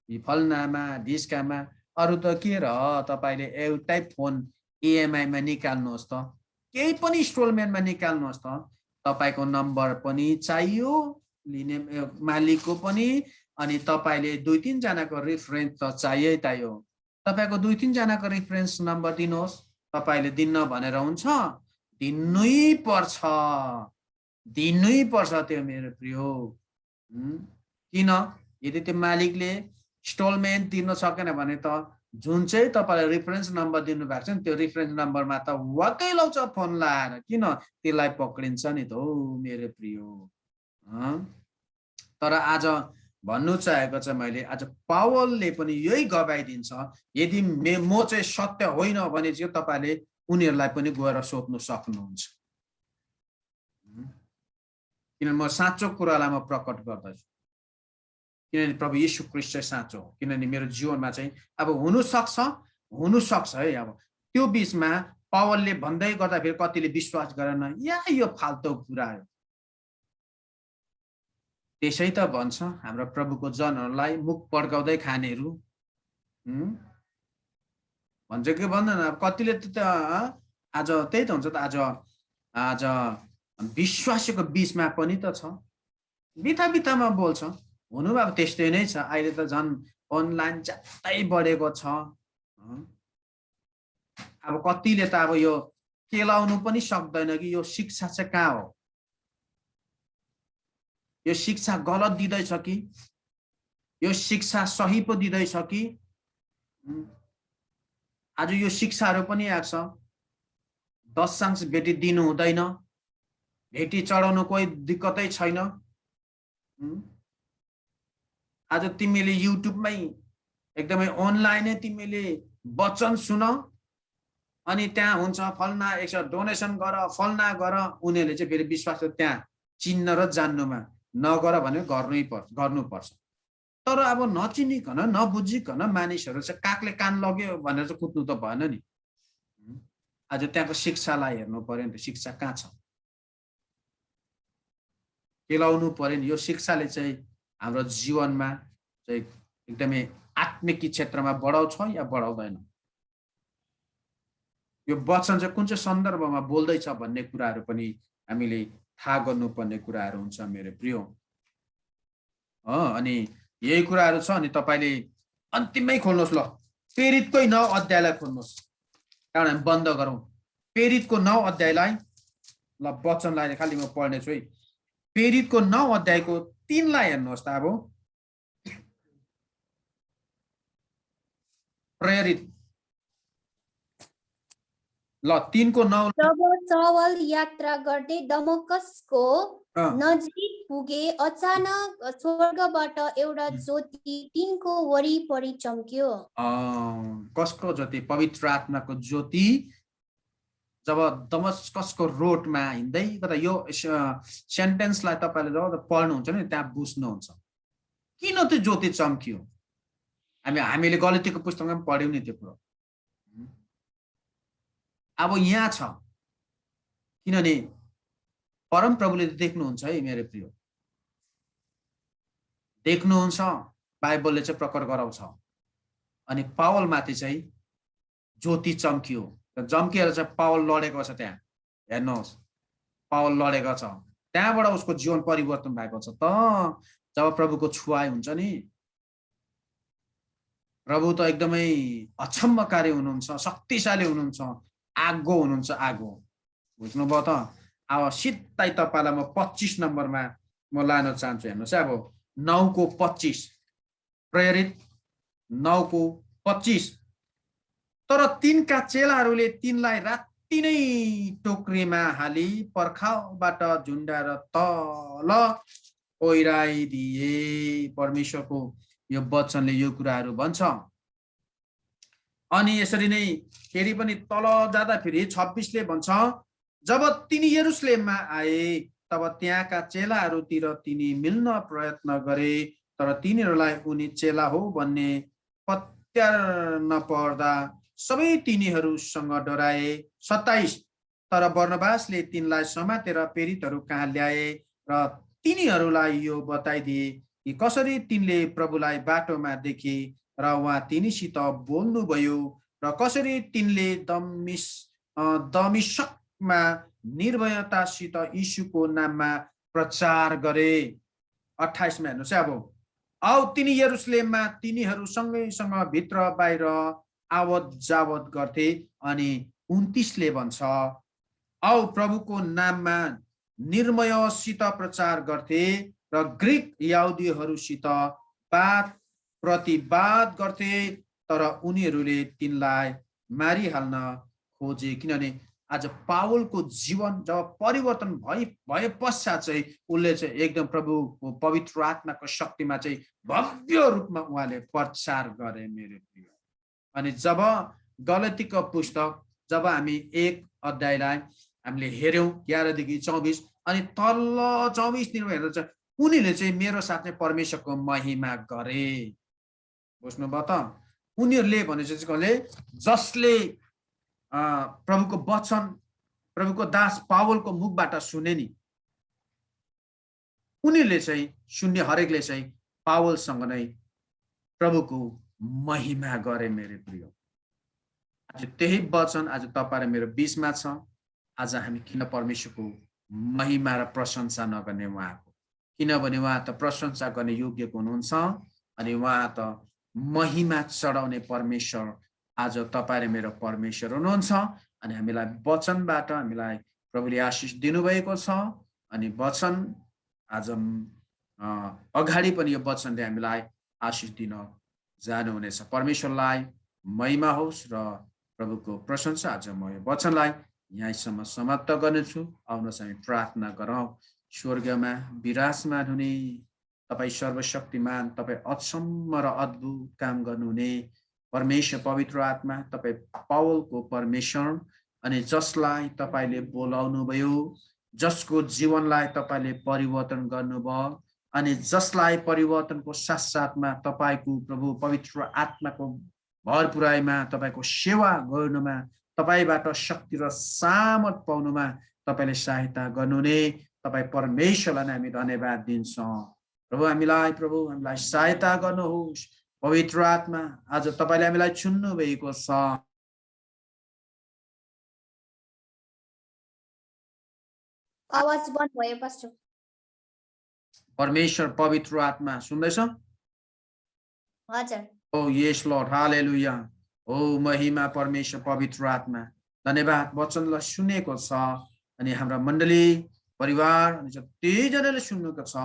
फलनामा ढिस्कामा, अरू त के र तपाईँले एउटै फोन इएमआईमा निकाल्नुहोस् त, केही पनि इन्स्टलमेन्टमा निकाल्नुहोस् त, तपाईँको नम्बर पनि चाहियो लिने मालिकको पनि, अनि तपाईँले 2-3 जनाको रेफरेन्स त चाहियो। तपाईँको 2-3 जनाको रेफरेन्स नम्बर दिनुहोस्, तपाईँले दिन्न भनेर हुन्छ, दिनै पर्छ त्यो मेरो प्रियो। किन? यदि त्यो मालिकले इन्स्टलमेन्ट दिन सकेन भने त जुन चाहिँ तपाईँले रेफरेन्स नम्बर दिनुभएको छ नि त्यो रेफरेन्स नम्बरमा त वाक्कै लाउँछ फोन लाएर, किन? त्यसलाई पक्रिन्छ नि त हो मेरो प्रियो। तर आज भन्नु चाहेको छ मैले, आज पावलले पनि यही गवाही दिन्छ, यदि म चाहिँ सत्य होइन भने चाहिँ तपाईँले उनीहरूलाई पनि गएर सोध्नु सक्नुहुन्छ, किनभने म साँचो कुरालाई म प्रकट गर्दछु, किनभने प्रभु येशू ख्रीष्ट चाहिँ साँचो हो। किनभने मेरो जीवनमा चाहिँ अब हुनुसक्छ है, अब त्यो बिचमा पावलले भन्दै गर्दाखेरि कतिले विश्वास गरेन, या यो फाल्तु कुरा हो। त्यसै त भन्छ हाम्रो प्रभुको जनहरूलाई मुख पड्काउँदै खानेहरू भन्छ कि भन्दैन। अब कतिले त आज त्यही त हुन्छ त, आज विश्वासीको बीचमा पनि त छ, बित्थामा बोल्छ। हुनु अब त्यस्तै नै छ। अहिले त झन् अनलाइन ज्यादै बढेको छ। अब कतिले त अब यो केलाउनु पनि सक्दैन कि यो शिक्षा चाहिँ कहाँ हो, यो शिक्षा गलत दिँदैछ कि यो शिक्षा सही पो दिँदैछ कि। आज यो शिक्षाहरू पनि आएको छ, दशांश भेटी दिनु हुँदैन, भेटी चढाउनु कोही दिक्कतै छैन। आज तिमीले युट्युबमै एकदमै अनलाइनै तिमीले वचन सुन, अनि त्यहाँ हुन्छ फल्ना एक डोनेसन गर, फल्ना गर, उनीहरूले चाहिँ फेरि विश्वास त्यहाँ चिन्न र जान्नुमा नगर भने गर्नुपर्छ। तर अब नचिनिकन नबुझिकन मानिसहरू चाहिँ कागले कान लग्यो भनेर चाहिँ कुद्नु त भएन नि। आज त्यहाँको शिक्षालाई हेर्नु पर्यो नि त, शिक्षा कहाँ छ केलाउनु पर्यो नि। यो शिक्षाले चाहिँ हाम्रो जीवनमा चाहिँ एकदमै आत्मिक क्षेत्रमा बढाउँछ या बढाउँदैन, यो वचन चाहिँ कुन चाहिँ सन्दर्भमा बोल्दैछ भन्ने कुराहरू पनि हामीले थाहा गर्नुपर्ने कुराहरू हुन्छ मेरो प्रिय। अनि यही कुराहरू छ। अनि तपाईले अन्तिममै खोल्नुहोस्, ल प्रेरितकै 9 अध्यायलाई खोल्नुहोस्, कारण हामी बन्द गरौँ। प्रेरितको 9 अध्यायलाई, ल वचनलाई खालि म पढ्नेछु है। प्रेरितको 9 अध्यायको 3 लाई हेर्नुहोस् त। अब प्रेरित ल 3 को 9। जब साउल यात्रा गर्दै दमस्कसको नजिक पुगे, अचानक स्वर्गबाट एउटा ज्योति तिनको वरिपरि चम्क्यो। कसको ज्योति? पवित्र आत्माको ज्योति। जब दमस्कसको रोडमा हिँड्दै गर्दा, यो सेन्टेन्सलाई तपाईले जब पढ्नुहुन्छ नि त्यहाँ बुझ्नुहुन्छ किन त्यो ज्योति चम्क्यो। हामीले गलतीको पुस्तकमा पनि पढ्यौं नि त्यो कुरो। अब यहाँ छ किनभने परम प्रभुले देख्नुहुन्छ है मेरो प्रिय, देख्नुहुन्छ, बाइबलले चाहिँ प्रकट गराउँछ। अनि पावल माथि चाहिँ ज्योति चम्कियो, चम्किएर चाहिँ पावल लडेको छ। त्यहाँ हेर्नुहोस्, पावल लडेको छ, त्यहाँबाट उसको जीवन परिवर्तन भएको छ। त जब प्रभुको छुवाई हुन्छ नि, प्रभु त एकदमै अचम्मकारी हुनुहुन्छ, शक्तिशाली हुनुहुन्छ, आगो हुनुहुन्छ, आगो। बुझ्नुभयो त? अब सिधै तपाईलाई म 25 नम्बरमा म लान चाहन्छु। हेर्नुहोस् अब 9 को 25, प्रेरित 9 को 25। तर तिनका चेलाहरूले तिनलाई राति नै टोकरीमा हाली पर्खालबाट झुन्डाएर तल ओइराइदिए। परमेश्वरको यो वचनले यो कुराहरू भन्छ। अनि यसरी नै फेरि पनि तल जाँदा फेरि 26 ले भन्छ, जब तिनी यरुशलेममा आए तब त्यहाँका चेलाहरूतिर तिनी मिल्न प्रयत्न गरे, तर तिनीहरूलाई उनी चेला हो भन्ने पत्यार नपर्दा सबै तिनीहरूसँग डराए। 27 तर बर्नबासले तिनलाई समातेर प्रेरितहरू कहाँ ल्याए र तिनीहरूलाई यो बताइदिए कि कसरी तिनले प्रभुलाई बाटोमा देखे र उहाँ तिनीसित बोल्नुभयो र कसरी तिनले दमिश्कमा निर्भयतासित यीशुको नाममा प्रचार गरे। 28 मा हेर्नुहोस् अब, औ तिनी यरुशलेममा तिनीहरू सँगैसँग भित्र बाहिर आवत जावत गर्थे। अनि 29 ले भन्छ, औ प्रभुको नाममा निर्मयसित प्रचार गर्थे र ग्रीक यहुदीहरूसित प्रतिवाद गर्थे, तर उनीहरूले तिनलाई मारिहाल्न खोजे। किनभने आज पावलको जीवन जब परिवर्तन भए पश्चात चाहिँ उसले चाहिँ एकदम प्रभुको पवित्र आत्माको शक्तिमा चाहिँ भव्य रूपमा उहाँले प्रचार गरे मेरो प्रिय। अनि जब गलतीको पुस्तक जब हामी 1 अध्यायलाई हामीले हेर्यौं 11 देखि 24 अनि तल 24 दिनमा हेर्दा चाहिँ उनीहरूले चाहिँ मेरो साथै परमेश्वरको महिमा गरे। बुझ्नुभयो त? उनीहरूले भनेपछि कसले? जसले प्रभुको वचन प्रभुको दास पावलको मुखबाट सुने नि, उनीहरूले चाहिँ सुन्ने हरेकले चाहिँ पावलसँग नै प्रभुको महिमा गरे मेरो प्रिय। आज त्यही वचन आज तपाईँ र मेरो बीचमा छ। आज हामी किन परमेश्वरको महिमा र प्रशंसा नगर्ने उहाँको? किनभने उहाँ त प्रशंसा गर्ने योग्यको हुनुहुन्छ अनि उहाँ त महिमा चढाउने परमेश्वर आज तपाईँ र मेरो परमेश्वर हुनुहुन्छ। अनि हामीलाई वचनबाट हामीलाई प्रभुले आशिष दिनुभएको छ। अनि वचन आज अगाडि पनि यो वचनले हामीलाई आशिष दिन जानुहुनेछ। परमेश्वरलाई महिमा होस् र प्रभुको प्रशंसा। आज म यो वचनलाई यहीँसम्म समाप्त गर्नेछु। आउनुहोस् हामी प्रार्थना गरौँ। स्वर्गमा विराजमान हुने तपाईँ सर्वशक्तिमान, तपाईँ अचम्म र अद्भुत काम गर्नुहुने परमेश्वर पवित्र आत्मा, तपाईँ पावलको परमेश्वर, अनि जसलाई तपाईँले बोलाउनु भयो, जसको जीवनलाई तपाईँले परिवर्तन गर्नुभयो, अनि जसलाई परिवर्तनको साथसाथमा तपाईँको प्रभु पवित्र आत्माको भरपुराइमा, तपाईँको सेवा गर्नुमा, तपाईँबाट शक्ति र सामर्थ पाउनुमा तपाईँले सहायता गर्नुहुने तपाईँ परमेश्वरलाई हामी धन्यवाद दिन्छौँ। प्रभु हामीलाई सहायता गर्नुहोस्। पवित्र आत्मा, आज तपाईँले हामीलाई चुन्नु भएको छ। आवाज बन्द भयो पास्टर। परमेश्वर पवित्र आत्मा सुन्दैछ? हजुर। ओ यस लर्ड, हालेलुया। ओ महिमा परमेश्वर पवित्र आत्मा, धन्यवाद। वचनलाई सुनेको छ अनि हाम्रा मण्डली परिवार अनि जतिजनाले सुन्नुको छ,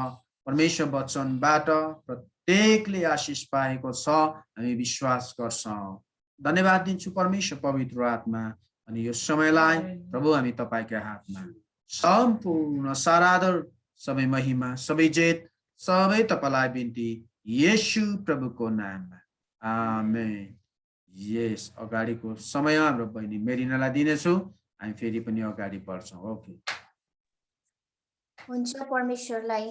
परमेश्वर वचनबाट प्रत्येकले आशिष पाएको छ, हामी विश्वास गर्छौँ। धन्यवाद दिन्छु परमेश्वर पवित्र आत्मा। अनि यो समयलाई प्रभु हामी तपाईँका हातमा सम्पूर्ण सारादर, सबै महिमा, सबै जेत, सबै तपाईँलाई बिन्ती येशू प्रभुको नाममा, आमेन। यस अगाडिको समय हाम्रो बहिनी मेरिनालाई दिनेछु। हामी फेरि पनि अगाडि बढ्छौँ। ओके, हुन्छ। परमेश्वरलाई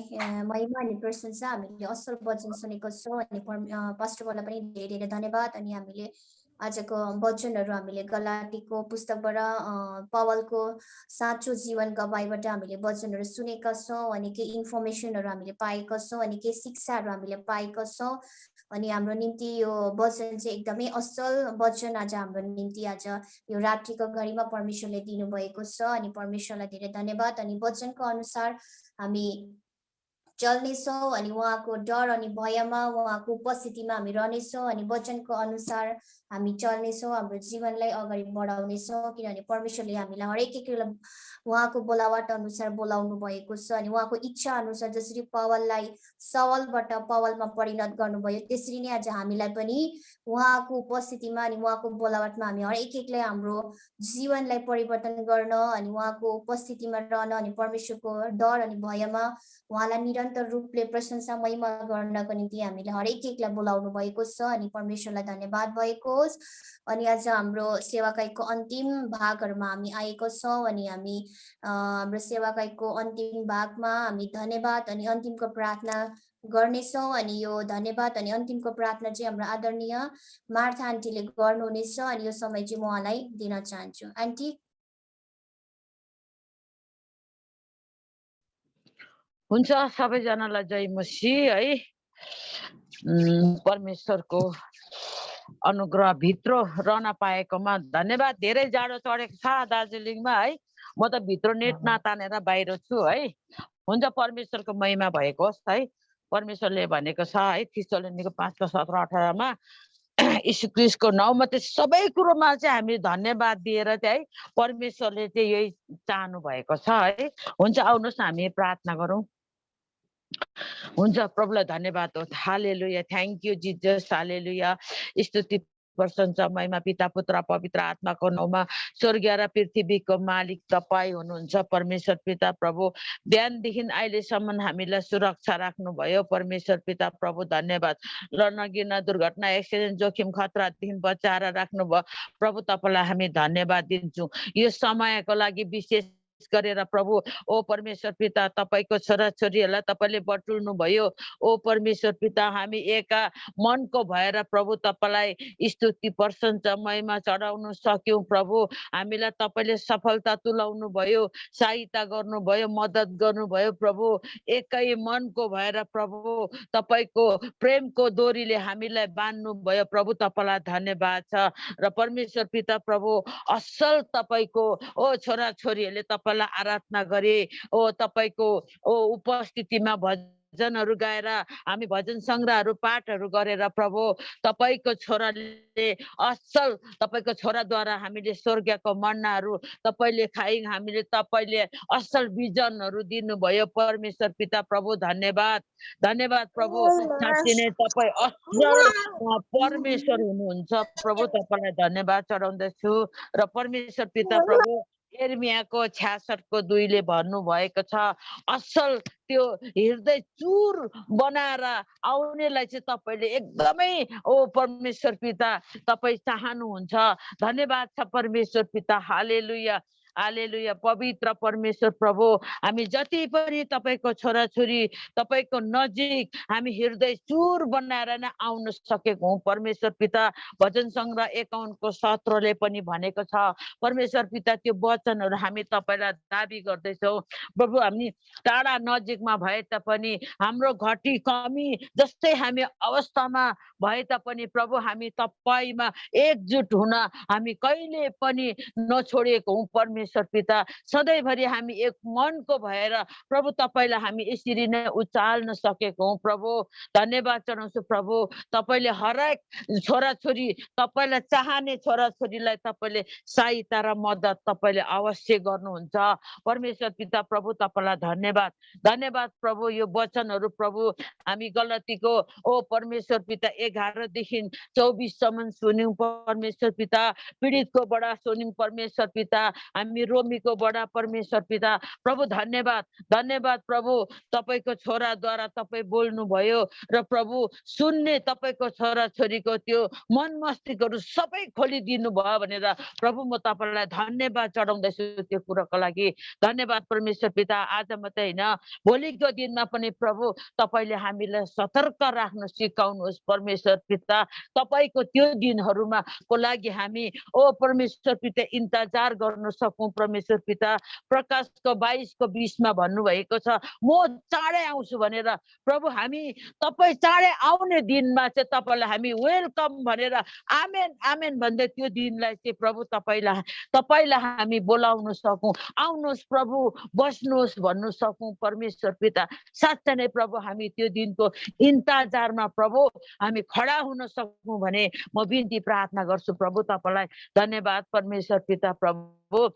महिमा अनि प्रशंसा। हामीले असल वचन सुनेको छौँ अनि पास्टरलाई पनि धेरै धेरै धन्यवाद। अनि हामीले आजको वचनहरू हामीले गलातीको पुस्तकबाट पावलको साँचो जीवन गवाईबाट हामीले वचनहरू सुनेका छौँ अनि केही इन्फर्मेसनहरू हामीले पाएका छौँ अनि केही शिक्षाहरू हामीले पाएका छौँ। अनि हाम्रो निम्ति यो वचन चाहिँ एकदमै असल वचन आज हाम्रो निम्ति आज यो रात्रिको घडीमा परमेश्वरले दिनुभएको छ। अनि परमेश्वरलाई धेरै धन्यवाद। अनि वचनको अनुसार हामी चल्नेछौँ अनि उहाँको डर अनि भयमा, उहाँको उपस्थितिमा हामी रहनेछौँ अनि वचनको अनुसार हामी चल्नेछौँ, हाम्रो जीवनलाई अगाडि बढाउनेछौँ। किनभने परमेश्वरले हामीलाई हरेक एक उहाँको बोलावट अनुसार बोलाउनु भएको छ। अनि उहाँको इच्छा अनुसार जसरी पावललाई सवालबाट पावलमा परिणत गर्नुभयो, त्यसरी नै आज हामीलाई पनि उहाँको उपस्थितिमा अनि उहाँको बोलावटमा हामी हरेक एकलाई हाम्रो जीवनलाई परिवर्तन गर्न अनि उहाँको उपस्थितिमा रहन अनि परमेश्वरको डर अनि भयमा उहाँलाई निरन्तर रूपले प्रशंसा महिमा गर्नको निम्ति हामीले हरेक एकलाई बोलाउनु भएको छ। अनि परमेश्वरलाई धन्यवाद भएको होस्। अनि आज हाम्रो सेवाकाईको अन्तिम भागहरूमा हामी आएको छौँ अनि हामी हाम्रो सेवाकाईको अन्तिम भागमा हामी धन्यवाद अनि अन्तिमको प्रार्थना गर्नेछौँ। अनि यो धन्यवाद अनि अन्तिमको प्रार्थना चाहिँ हाम्रो आदरणीय मार्था आन्टीले गर्नुहुनेछ। अनि यो समय चाहिँ म उहाँलाई दिन चाहन्छु। आन्टी। हुन्छ, सबैजनालाई जय मसीह है। परमेश्वरको अनुग्रह भित्र रहन पाएकोमा धन्यवाद। धेरै जाडो चढेको छ दार्जिलिङमा है। म त भित्र नेट नतानेर बाहिर छु है। हुन्छ, परमेश्वरको महिमा भएको होस् है। परमेश्वरले भनेको छ है थिस्सलुनीको 5:17-18 यीशु ख्रीष्टको नाउँमा चाहिँ सबै कुरोमा चाहिँ हामी धन्यवाद दिएर चाहिँ है परमेश्वरले चाहिँ यही चाहनु भएको छ है। हुन्छ, आउनुहोस् हामी प्रार्थना गरौँ। हुन्छ, प्रभुलाई धन्यवाद हो। हालेलुया, थ्याङ्क यू जिजस, हालेलुया। स्तुति प्रशंसा महिमा पिता पुत्र पवित्र आत्माको नाउँमा स्वर्गीय र पृथ्वीको मालिक तपाईँ हुनुहुन्छ परमेश्वर पिता प्रभु। बिहानदेखि अहिलेसम्म हामीलाई सुरक्षा राख्नुभयो परमेश्वर पिता प्रभु, धन्यवाद। लड्न दुर्घटना एक्सिडेन्ट जोखिम खतरादेखि बचाएर राख्नुभयो प्रभु, तपाईँलाई हामी धन्यवाद दिन्छौँ। यो समयको लागि विशेष गरेर प्रभु ओ परमेश्वर पिता तपाईँको छोराछोरीहरूलाई तपाईँले बटुल्नु भयो। ओ परमेश्वर पिता, हामी एका मनको भएर प्रभु तपाईँलाई स्तुति प्रशंसा महिमा चढाउन सक्यौँ प्रभु। हामीलाई तपाईँले सफलता तुलाउनु भयो, सहायता गर्नुभयो, मद्दत गर्नुभयो प्रभु। एकै मनको भएर प्रभु तपाईँको प्रेमको डोरीले हामीलाई बाँध्नु भयो प्रभु, तपाईँलाई धन्यवाद छ। र परमेश्वर पिता प्रभु असल तपाईँको ओ छोराछोरीहरूले तपाईँलाई आराधना गरे। ओ तपाईँको ओ उपस्थितिमा भजनहरू गाएर हामी भजन सङ्ग्रहहरू पाठहरू गरेर प्रभु तपाईँको छोराले असल तपाईँको छोराद्वारा हामीले स्वर्गको मन्नाहरू तपाईँले खायौँ, हामीले तपाईँले असल बिजनहरू दिनुभयो परमेश्वर पिता प्रभु धन्यवाद धन्यवाद प्रभु। साँच्चै नै तपाईँ असल परमेश्वर हुनुहुन्छ प्रभु, तपाईँलाई धन्यवाद चढाउँदछु। र परमेश्वर पिता प्रभु यिर्मयाको 66 2 भन्नुभएको छ असल त्यो हृदय चुर बनाएर आउनेलाई चाहिँ तपाईँले एकदमै परमेश्वर पिता तपाईँ चाहनुहुन्छ। धन्यवाद छ परमेश्वर पिता। हालेलुया हालेलुया। पवित्र परमेश्वर प्रभु, हामी जति पनि तपाईँको छोराछोरी तपाईँको नजिक हामी हृदय चुर बनाएर नै आउन सकेको हौँ परमेश्वर पिता। भजन सङ्ग्रह 51 को 17 पनि भनेको छ परमेश्वर पिता, त्यो वचनहरू हामी तपाईँलाई दाबी गर्दैछौँ प्रभु। हामी टाढा नजिकमा भए तापनि हाम्रो घटी कमी जस्तै हामी अवस्थामा भए तापनि प्रभु हामी तपाईँमा एकजुट हुन हामी कहिले पनि नछोडेको हौँ परमेश्वर पिता। सधैँभरि हामी एक मनको भएर प्रभु तपाईँलाई हामी यसरी नै उचाल्न सकेको हौँ प्रभु। धन्यवाद चढाउँछु प्रभु। तपाईँले हरेक छोराछोरी तपाईँलाई चाहने छोराछोरीलाई तपाईँले सहायता र मद्दत तपाईँले अवश्य गर्नुहुन्छ परमेश्वर पिता प्रभु। तपाईँलाई धन्यवाद धन्यवाद प्रभु। यो वचनहरू प्रभु हामी गलतीको परमेश्वर पिता 11 देखि 24 सम्म सुन्यौँ परमेश्वर पिता। पीडितको बडा सुन्यौँ परमेश्वर पिता, हामी रोमीको बडा परमेश्वर पिता प्रभु। धन्यवाद धन्यवाद प्रभु। तपाईँको छोराद्वारा तपाईँ बोल्नुभयो र प्रभु सुन्ने तपाईँको छोराछोरीको त्यो मन मस्तिष्कहरू सबै खोलिदिनु भयो भनेर प्रभु म तपाईँलाई धन्यवाद चढाउँदैछु त्यो कुराको लागि। धन्यवाद परमेश्वर पिता। आज मात्रै होइन भोलिको दिनमा पनि प्रभु तपाईँले हामीलाई सतर्क राख्न सिकाउनुहोस् परमेश्वर पिता। तपाईँको त्यो दिनहरूमा को लागि हामी परमेश्वर पिता इन्तजार गर्न सकौँ परमेश्वर पिता। प्रकाशको 22 को 20 भन्नुभएको छ म चाँडै आउँछु भनेर प्रभु। हामी तपाईँ चाँडै आउने दिनमा चाहिँ तपाईँलाई हामी वेलकम भनेर आमेन आमेन भन्दै त्यो दिनलाई चाहिँ प्रभु तपाईँलाई हामी बोलाउन सकौँ। आउनुहोस् प्रभु बस्नुहोस् भन्नु सकौँ परमेश्वर पिता। साँच्चै नै प्रभु हामी त्यो दिनको इन्तजारमा प्रभु हामी खडा हुन सकौँ भने म बिन्ती प्रार्थना गर्छु प्रभु। तपाईँलाई धन्यवाद परमेश्वर पिता प्रभु।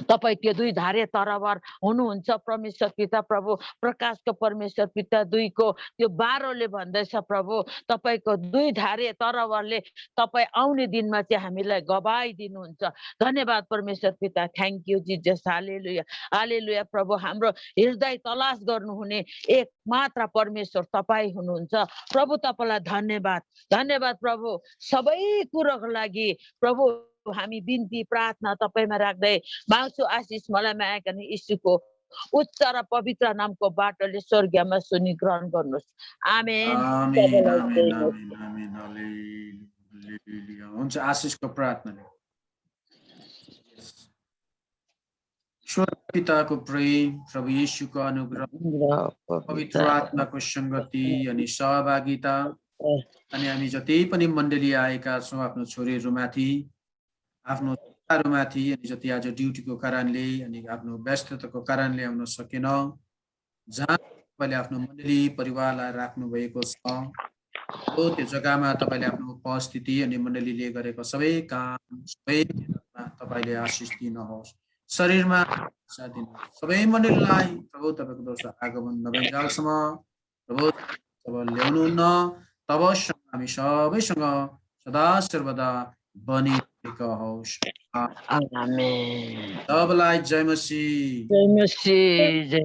तपाईँ त्यो 2 धारे तरवार हुनुहुन्छ परमेश्वर पिता प्रभु। प्रकाशको परमेश्वर पिता 2 को त्यो 12 भन्दैछ प्रभु तपाईँको 2 धारे तरवारले तपाईँ आउने दिनमा चाहिँ हामीलाई गवाई दिनुहुन्छ। धन्यवाद परमेश्वर पिता। Thank you Jesus. Hallelujah hallelujah प्रभु। हाम्रो हृदय तलास गर्नुहुने एक मात्र परमेश्वर तपाईँ हुनुहुन्छ प्रभु। तपाईँलाई धन्यवाद धन्यवाद प्रभु। सबै कुरोको लागि प्रभु हामी बिन्ती प्रार्थना तपाईँमा राख्दै माग्छु। आशिष मलाई माया गर्ने यीशुको उच्च र पवित्र नामको बाटोले स्वर्गमा सुनि ग्रहण गर्नुहोस्। आमेन। हुन्छ आशिषको प्रार्थनाले ईश्वर पिताको प्रेम, प्रभु येशूको अनुग्रह, पवित्र आत्माको संगति अनि सहभागिता अनि हामी जति पनि मण्डली आएका छौँ आफ्नो छोरीहरूमाथि आफ्नो छोराहरूमाथि अनि जति आज ड्युटीको कारणले अनि आफ्नो व्यस्तताको कारणले आउन सकेन, जहाँ तपाईँले आफ्नो मण्डली परिवारलाई राख्नु भएको छ त्यो जग्गामा तपाईँले आफ्नो उपस्थिति अनि मण्डलीले गरेको सबै काम सबै तपाईँले आशिष दिनुहोस्। शरीरमा साथ दिनुहोस् सबै मण्डलीलाई प्रभु। तपाईँको दोस्रो आगमन नभइन्जेलसम्म प्रभु जब ल्याउनुहुन्न तबसम्म हामी सबैसँग सदा सर्वदा बनिरहेको होस्। आमेन। सबलाई जय मसीह। जय मसीह।